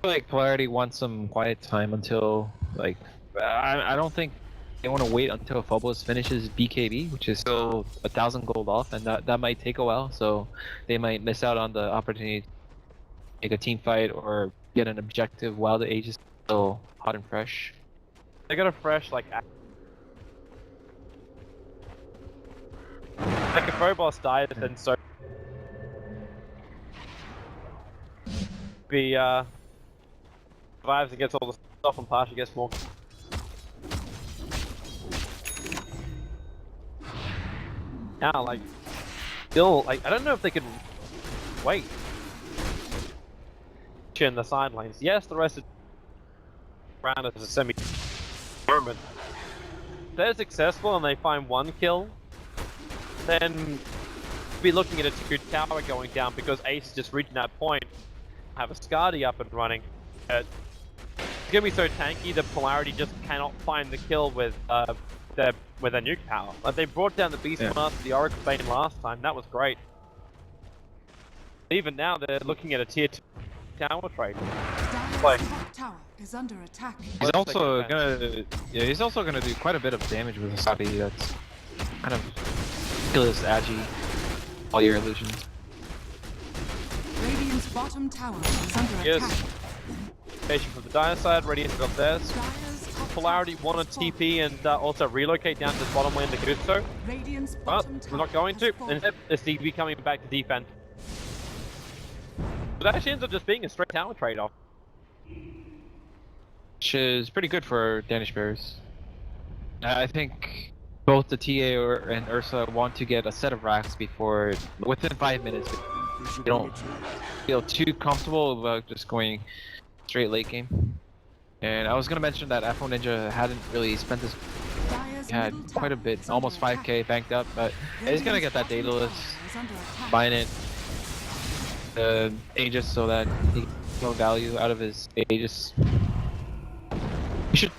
Like Polarity wants some quiet time until like I don't think they want to wait until Phobos finishes BKB, which is still 1,000 gold off, and that might take a while. So they might miss out on the opportunity to make a team fight or get an objective while the age is still hot and fresh. They got a fresh like if Phobos died, then so be survives and gets all the stuff and Pasha gets more. Now, like, still, like, I don't know if they can wait. In the side lanes. Yes, the rest of the round is a semi-moment. If they're successful and they find 1 kill, then be looking at a 2 tower going down because Ace is just reaching that point. Have a Skadi up and running. It's gonna be so tanky that Polarity just cannot find the kill with their nuke tower. Like they brought down the Beastmaster, the Oracle Bane last time. That was great. Even now, they're looking at a tier 2 tower trade. Like, tower is under attack. He's also gonna do quite a bit of damage with a Skadi that's kind of kill his Agi, all your illusions. Radiant's bottom tower is under attack. Patient from the Dire side, Radiant got theirs. Dire's top Polarity want to TP and also relocate down to the bottom lane to do so. Radiant's Well, bottom we're not going to. Instead, it's DB coming back to defense. But that actually ends up just being a straight tower trade-off. Which is pretty good for Danish Bears. I think both the TA and Ursa want to get a set of racks before, within 5 minutes. They don't feel too comfortable about just going straight late game. And I was gonna mention that Afro Ninja hadn't really spent this. He had quite a bit, almost 5k banked up, but he's gonna get that Daedalus, buying it, Aegis, so that he can get more value out of his Aegis. He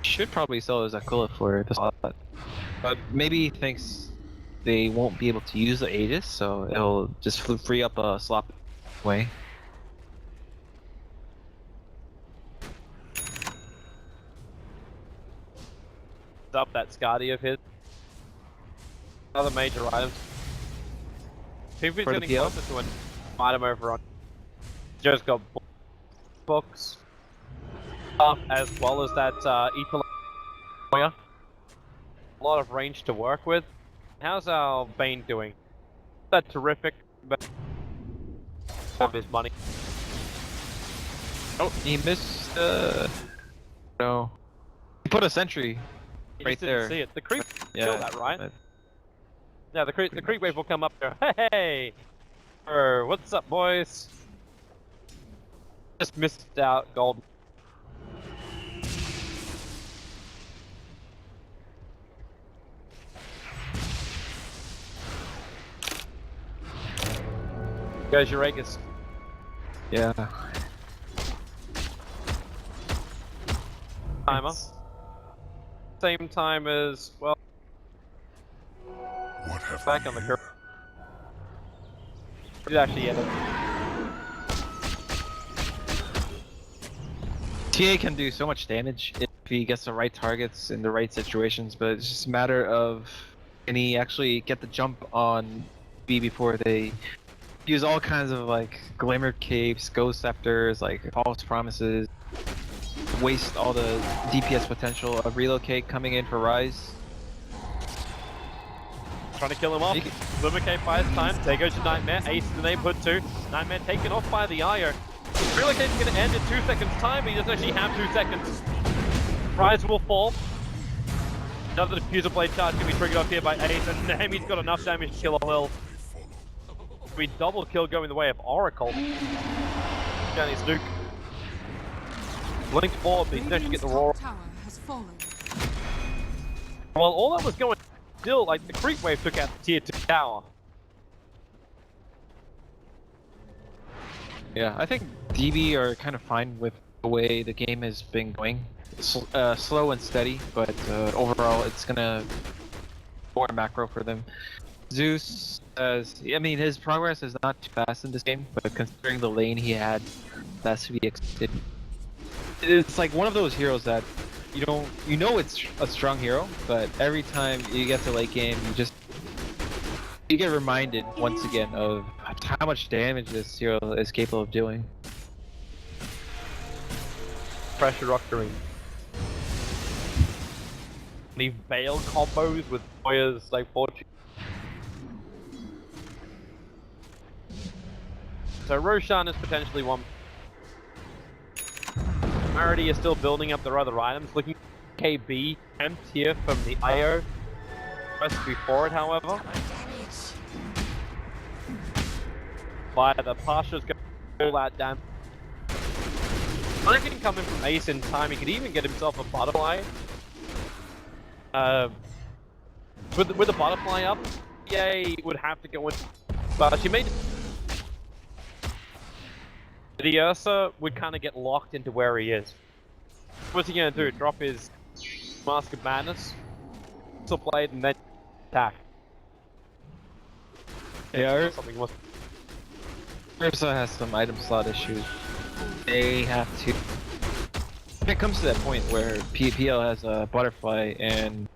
should probably sell his Aquila for the slot, but maybe he thinks they won't be able to use the Aegis, so it'll just free up a slot way. Up that Skadi of his. Other major items. If he's getting closer to an item over on. Just got books. As well as that Epicenter. A lot of range to work with. How's our Bane doing? That terrific, but of his money. Oh, he missed. No. He put a sentry. Right there. See it. The creep killed that, right? Yeah, the creep wave will come up there. Hey, what's up, boys? Just missed out gold. Goes Eureka's. Yeah. Timer. Same time as, well, What have back I on the here? curve. Did actually end it. TA can do so much damage if he gets the right targets in the right situations, but it's just a matter of can he actually get the jump on B before they use all kinds of like glimmer capes, ghost scepters, like false promises, waste all the DPS potential of relocate coming in for Rise. Trying to kill him off. Glimmer Cape buys time. There goes your Nightmare. Ace the name put 2. Nightmare taken off by the Io. Relocate's going to end in 2 seconds time, but he doesn't actually have 2 seconds. Rise will fall. Another diffuser blade charge can be triggered off here by Ace, and Nami's got enough damage to kill a Lil. We double kill going the way of Oracle. Danny's Nuke. Blink forward, but he doesn't get the roar. Well, all that was going, still, like, the creep wave took out the tier 2 tower. Yeah, I think DB are kind of fine with the way the game has been going. Slow and steady, but overall it's gonna more macro for them. Zeus, I mean, his progress is not too fast in this game, but considering the lane he had, that's to be expected. It's like one of those heroes that you know it's a strong hero, but every time you get to late game, you get reminded once again of how much damage this hero is capable of doing. Pressure Octarine. The Veil combos with Moya's like fortune. So Roshan is potentially one. Polarity is still building up their other items, looking KB tempt here from the IO. Just before it, however. By the Pasha's going all that damage. He can come in from Ace in time, he could even get himself a butterfly. With the butterfly up, EA would have to go in, but she made the Ursa would kind of get locked into where he is. What's he gonna do? Drop his Mask of Madness, Missile Blade, and then attack. Yeah, something was. Ursa has some item slot issues. They have to. When it comes to that point where PL has a butterfly and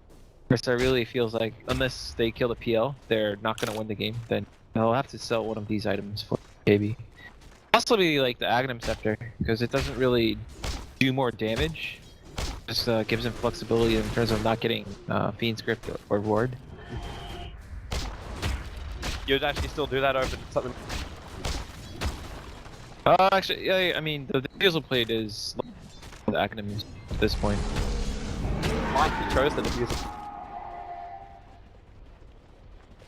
Ursa really feels like unless they kill the PL, they're not gonna win the game, then they'll have to sell one of these items for KB. Possibly like the Aghanim Scepter, because it doesn't really do more damage, Just gives him flexibility in terms of not getting Fiend Script or Ward. You'd actually still do that over something. Actually, yeah, I mean, the Diesel plate is the acronyms at this point. Might be chosen to use it.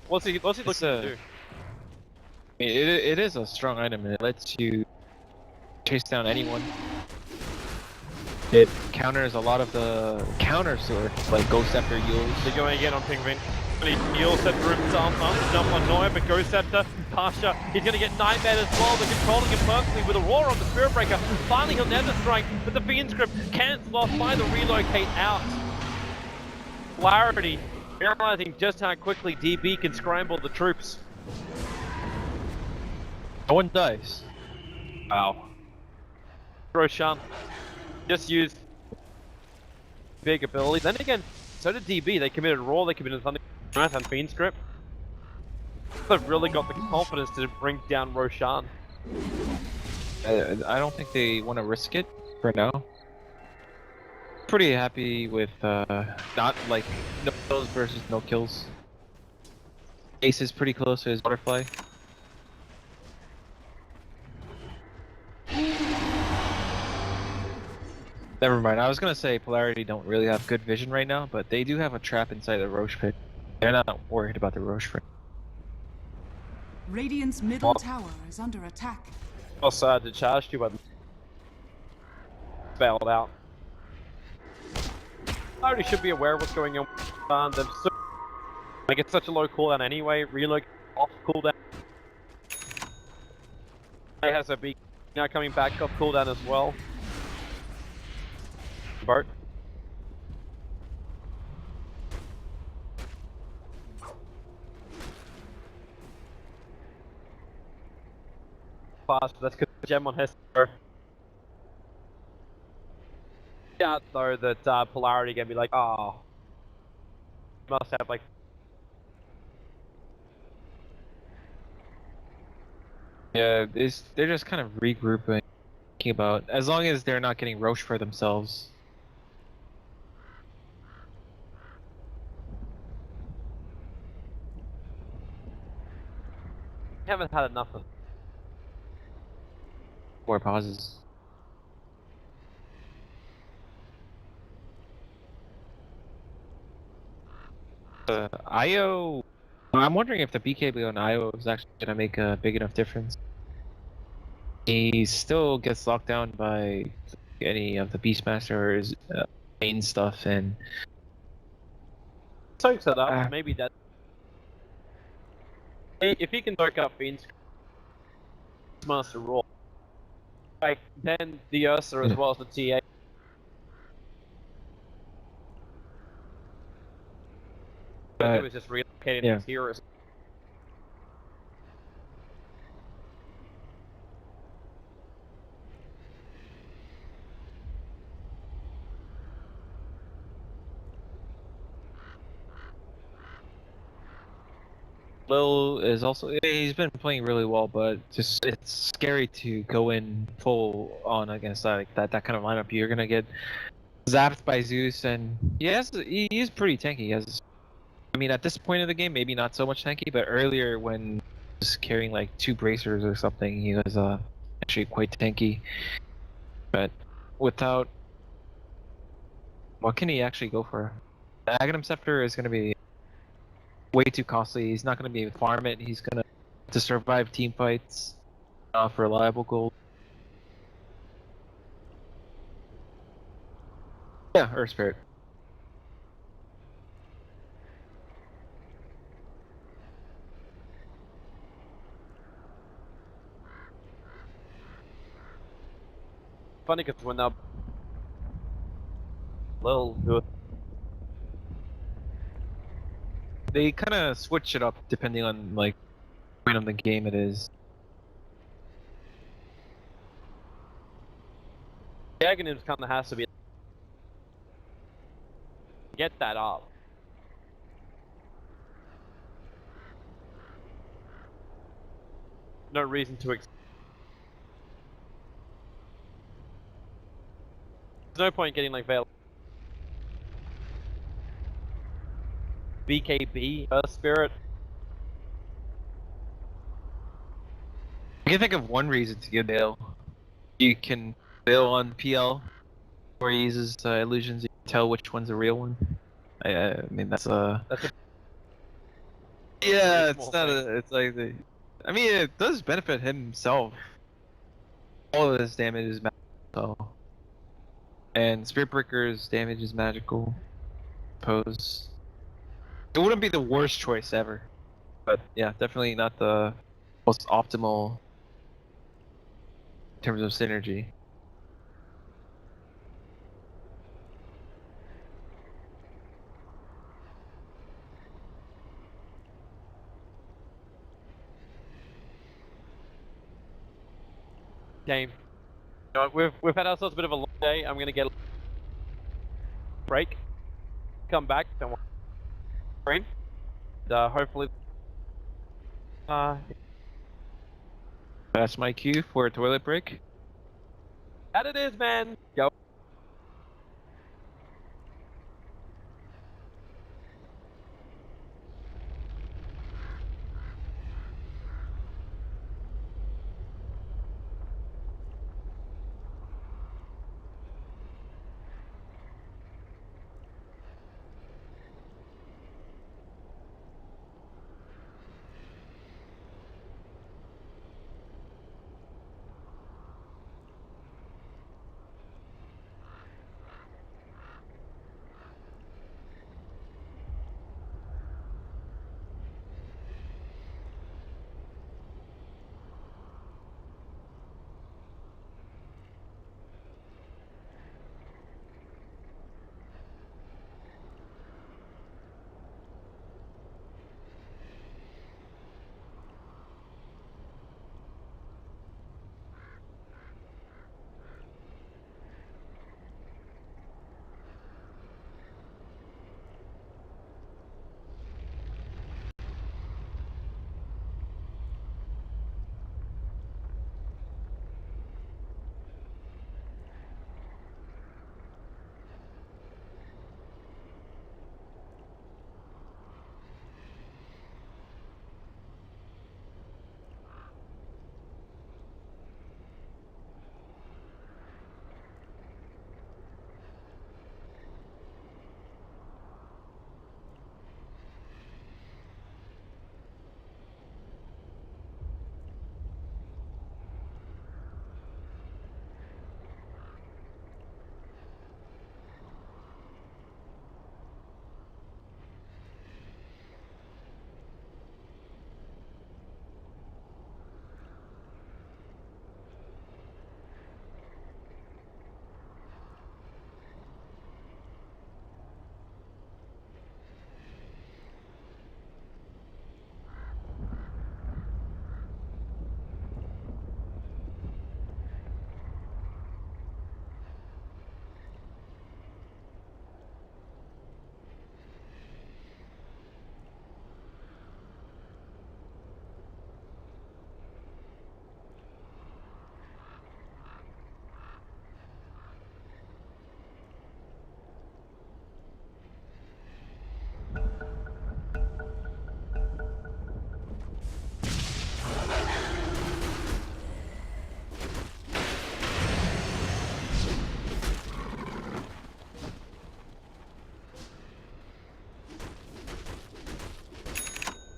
What's he looking to do? I mean, it is a strong item, and it lets you chase down anyone. It counters a lot of the counters to it, like Ghost Scepter yields. They're going again on Pingvin. He'll set for himself up, jump on Noia, but Ghost Scepter, Pasha, he's going to get Nightmare as well. They're controlling him perfectly with Aurora on the Spirit Breaker. Finally, he'll Nether Strike, but the Fiend Script cancels off by the relocate out. Polarity, realizing just how quickly DB can scramble the troops. No one dies. Wow. Roshan just used big ability. Then again, so did DB. They committed Raw, they committed Thunder and Fiend Script. They've really got the confidence to bring down Roshan. I don't think they want to risk it for now. Pretty happy with not like no kills versus no kills. Ace is pretty close to his butterfly. Never mind, I was gonna say Polarity don't really have good vision right now, but they do have a trap inside the Roche pit. They're not worried about the Roche pit. Radiant's middle tower is under attack. Also, the charge too, but bailed out. Polarity should be aware of what's going on. They're so, like, it's such a low cooldown anyway. Reload off cooldown. He has a beak now coming back off cooldown as well. Bart. Fast, that's because gem on his. Yeah, though that Polarity can be like, oh, must have like. Yeah, they're just kind of regrouping, thinking about as long as they're not getting Roche for themselves. Haven't had enough of. 4 pauses. IO. I'm wondering if the BKB on IO is actually gonna make a big enough difference. He still gets locked down by any of the Beastmaster's main stuff, and Soaks it up, maybe that. If he can soak up Fiend's Master Raw, like then the Ursa as well as the TA. It was just relocating his heroes. Lil is also, he's been playing really well, but just it's scary to go in full on against that kind of lineup. You're gonna get zapped by Zeus, and he is pretty tanky. He has, I mean, at this point of the game, maybe not so much tanky, but earlier when he was carrying like 2 bracers or something, he was actually quite tanky. But without, what can he actually go for? The Aghanim Scepter is gonna be way too costly. He's not going to be able to farm it. He's going to survive team fights for reliable gold. Yeah, Earth Spirit. Funny because when they're Lil good. They kind of switch it up depending on like point of the game it is. The Aghanim's kind of has to be get that up. No reason to. There's no point getting like Veil. BKB spirit. I can think of one reason to give bail. You can bail on PL, where he uses illusions. You can tell which one's a real one. I mean, that's a. Yeah, it's not a. It's like the. I mean, it does benefit himself. All of his damage is magical, and Spirit Breaker's damage is magical. Pose. It wouldn't be the worst choice ever, but yeah, definitely not the most optimal in terms of synergy. Game. You know, we've had ourselves a bit of a long day. I'm gonna get a break. Come back. Don't worry. And, hopefully. That's my cue for a toilet break. That it is, man. Go.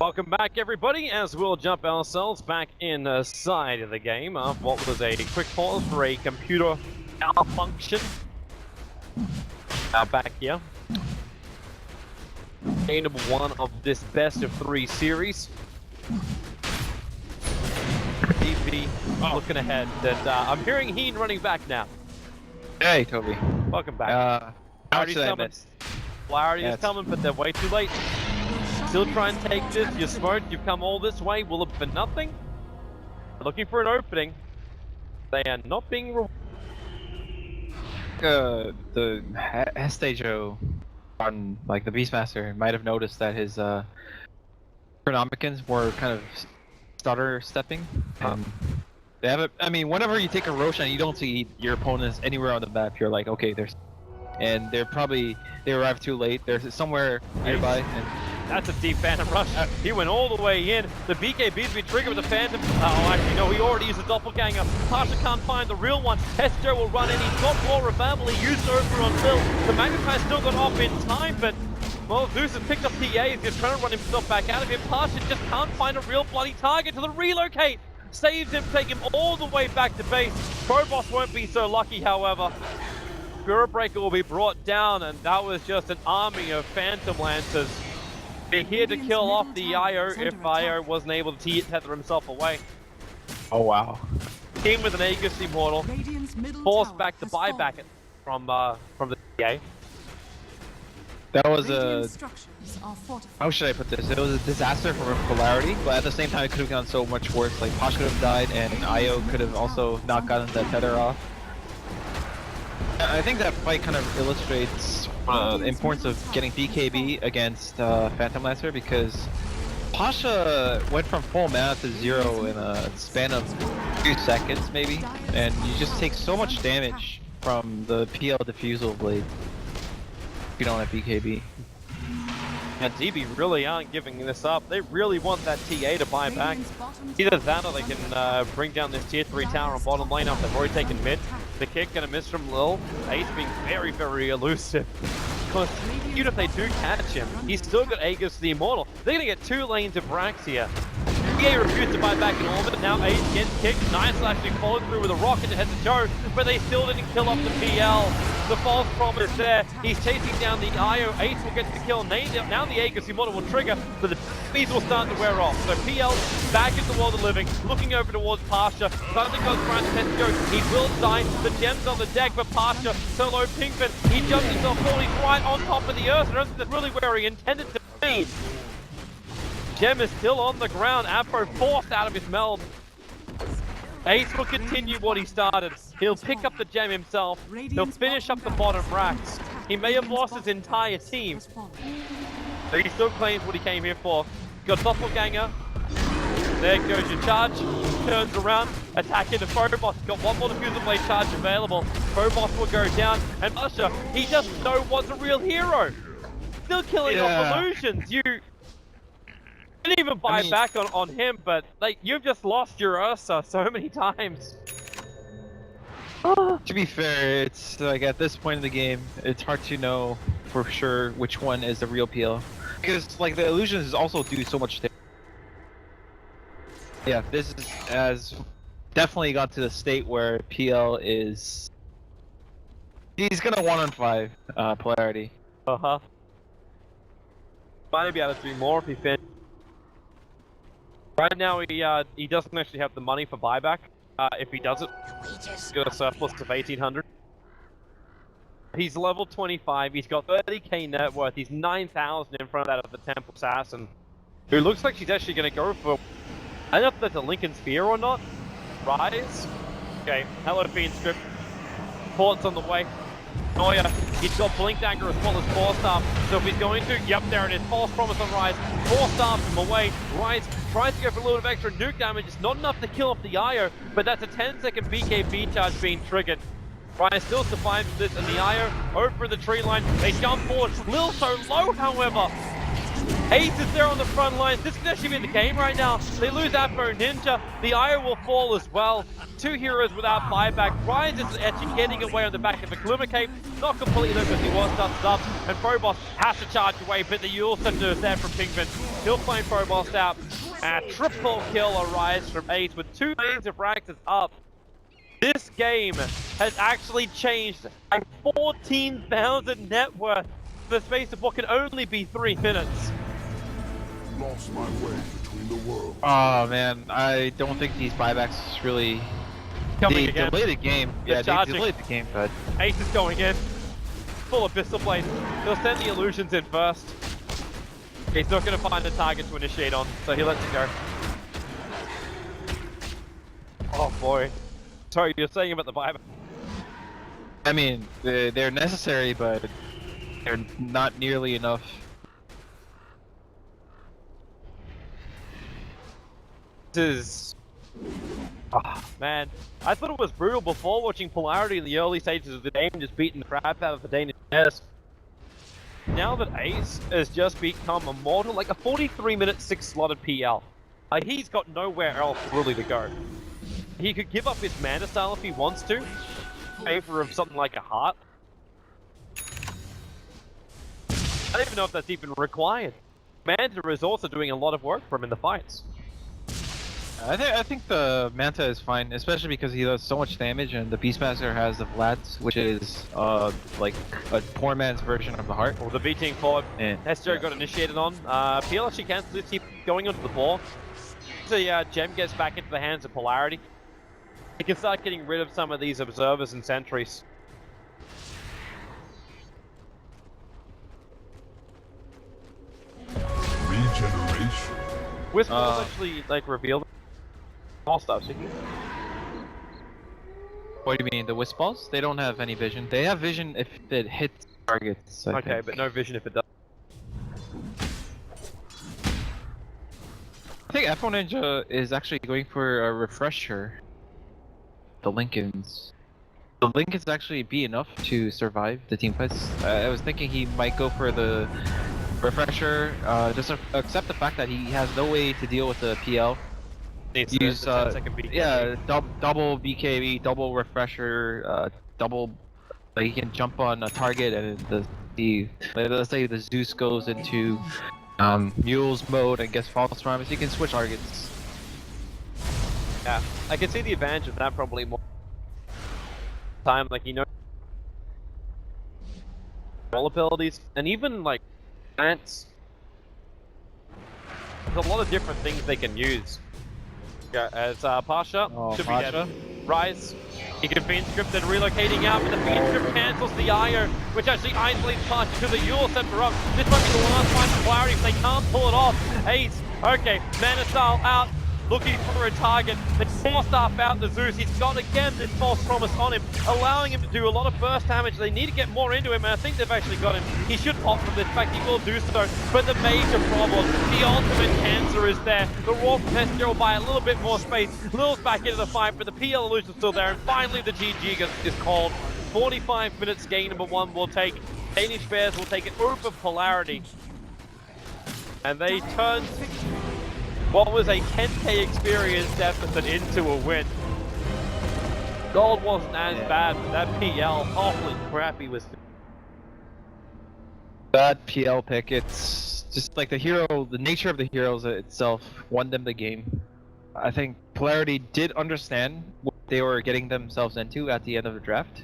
Welcome back, everybody, as we'll jump ourselves back inside of the game of what was a quick pause for a computer malfunction. Now back here. Game number 1 of this best of 3 series. EP looking ahead, and I'm hearing Heen running back now. Hey, Toby. Welcome back. Polarity's coming. Polarity is coming, but they're way too late. Still try and take this. You're smart. You've come all this way. Will it be nothing? Looking for an opening. They are not being rewarded. The Hestejo on like the Beastmaster might have noticed that his Chronomicons were kind of stutter stepping. They have I mean, whenever you take a Roshan, you don't see your opponents anywhere on the map. You're like, okay, and they arrived too late. They're somewhere nearby, and That's a deep Phantom Rush. He went all the way in. The BKB's been triggered with the Phantom. Oh, actually, no, he already used a Doppelganger. Pasha can't find the real one. Hester will run in. He's got more available. He used over on Phil. The Magnetite still got off in time, but, well, Zeus has picked up TA. He's just trying to run himself back out of here. Pasha just can't find a real bloody target to the relocate. Saves him, take him all the way back to base. Proboss won't be so lucky, however. Spirit Breaker will be brought down, and that was just an army of Phantom Lancers. They're here to kill off the IO if IO wasn't able to tether himself away. Oh wow. Team with an Aegis Immortal, forced back the buyback from the TA. That was a... How should I put this? It was a disaster for Polarity, but at the same time it could have gone so much worse. Like Posh could have died and IO could have also not gotten the tether off. I think that fight kind of illustrates the importance of getting BKB against Phantom Lancer, because Pasha went from full mana to 0 in a span of 2 seconds maybe, and you just take so much damage from the PL Diffusal Blade if you don't have BKB. And DB really aren't giving this up. They really want that TA to buy back. Either that or they can bring down this tier 3 tower on bottom lane after they've already taken mid. The kick gonna miss from Lil. Ace being very, very elusive. Because even if they do catch him, he's still got Aegis the Immortal. They're gonna get 2 lanes of Brax here. TA refused to buy back in orbit. Now Ace gets kicked. Nice actually followed through with a rocket to head to Joe, but they still didn't kill off the PL. The false promise there. He's chasing down the IO. Ace will get the kill. Now the Aegis Immortal will trigger, but the speeds will start to wear off. So PL back in the world of living, looking over towards Pasha. Suddenly goes trying to test Joe. He will die. The gem's on the deck, but Pasha solo Pinkman. He jumps himself forward. He's right on top of the earth. I don't think that's really where he intended to be. Gem is still on the ground. Apo forced out of his meld. Ace will continue what he started. He'll pick up the gem himself. He'll finish up the bottom racks. He may have lost his entire team, but he still claims what he came here for. Got Doppelganger. There goes your charge. Turns around. Attack into Phobos. Got one more Diffusal Blade charge available. Phobos will go down. And Usher, he doesn't know what's a real hero. Still killing off illusions. You didn't even buy back on him, but like you've just lost your Ursa so many times. To be fair, it's like at this point in the game, it's hard to know for sure which one is the real PL, because like the illusions also do so much damage. Yeah, this has definitely got to the state where PL is... He's gonna 1-on-5 Polarity. Might be able to do more if he finishes. Right now, he doesn't actually have the money for buyback. If he does it, he's got a surplus of 1,800. He's level 25. He's got 30k net worth. He's 9,000 in front of that of the Temple Assassin, who looks like she's actually going to go for... I don't know if that's a Lincoln Sphere or not. Rise. Okay, hello Fiend Script. Port's on the way. Oh yeah, he's got Blink Dagger as well as Force Staff. So if he's going to, yep, there it is. False Promise on Rise. Force Staff him away. Rise tries to go for a little bit of extra nuke damage. It's not enough to kill off the IO, but that's a 10-second BKB charge being triggered. Rise still survives this, and the IO over the tree line. They jump forward. Lil so low, however. Ace is there on the front lines. This could actually be the game right now. They lose Apo Ninja. The IO will fall as well. 2 heroes without buyback. Rise is actually getting away on the back of a Glimmer Cape. Not completely though, because he was dusted up. And Phobos has to charge away, but the also is there from Pinkman. Still playing Phobos out. And a triple kill Arise from Ace with 2 lanes of Raxus up. This game has actually changed by 14,000 net worth for the space of what can only be 3 minutes. Lost my way between the worlds. Oh man, I don't think these buybacks really... Coming they again. delayed the game. They're Yeah, charging. they delayed the game, but... Ace is going in. Full Abyssal Blade. He'll send the illusions in first. He's not going to find a target to initiate on, so he lets it go. Oh boy. Sorry, you're saying about the buyback. I mean, they're necessary, but they're not nearly enough. This is... Oh, man. I thought it was brutal before watching Polarity in the early stages of the game, just beating the crap out of the Danish. now that Ace has just become immortal, like a 43-minute 6-slotted PL, he's got nowhere else really to go. He could give up his mana style if he wants to, in favor of something like a heart. I don't even know if that's even required. Manta is also doing a lot of work for him in the fights. I think the Manta is fine, especially because he does so much damage, and the Beastmaster has the Vlads, which is like a poor man's version of the Heart. Or the beating forward. Hester got initiated on. PL actually can keep going onto the floor. The gem gets back into the hands of Polarity. He can start getting rid of some of these observers and sentries. Regeneration. Wisp will actually like reveal all stuff. So What do you mean, the Wisp Balls? They don't have any vision. They have vision if it hits targets. I think. but no vision if it does. I think F1 Ninja is actually going for a refresher. The Lincolns. The Lincolns actually be enough to survive the team fights. I was thinking he might go for the refresher, just accept the fact that he has no way to deal with the PL. Use the 10-second BKB. Yeah, double BKB, double refresher, double. Like he can jump on a target, and let's say the Zeus goes into Mule's mode and gets false promise. He can switch targets. Yeah, I can see the advantage of that probably more time. Like, you know, all abilities, and even like ants. There's a lot of different things they can use. Yeah, as Pasha should be dead. Rise. He can Fiend Script and relocating out, but the Fiend Script cancels the IO, which actually isolates Pasha to the Yule Scepter up. This might be the last fight for Polarity if they can't pull it off. Ace, okay, Mana Style out, looking for a target. They force staff out the Zeus. He's got again this false promise on him, allowing him to do a lot of burst damage. They need to get more into him, and I think they've actually got him. He should opt for this. In fact, he will do so. But the major problem, the ultimate cancer is there. The Raw Pestilence will buy a little bit more space. Lil's back into the fight, but the PL illusion's still there. And finally, the GG is called. 45 minutes, game number 1 will take. Danish Bears will take it over Polarity. And they turn what was a 10k experience deficit into a win. Gold wasn't as bad, but that PL, holy crap, he was... That PL pick, it's just like the nature of the heroes itself won them the game. I think Polarity did understand what they were getting themselves into at the end of the draft,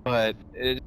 but it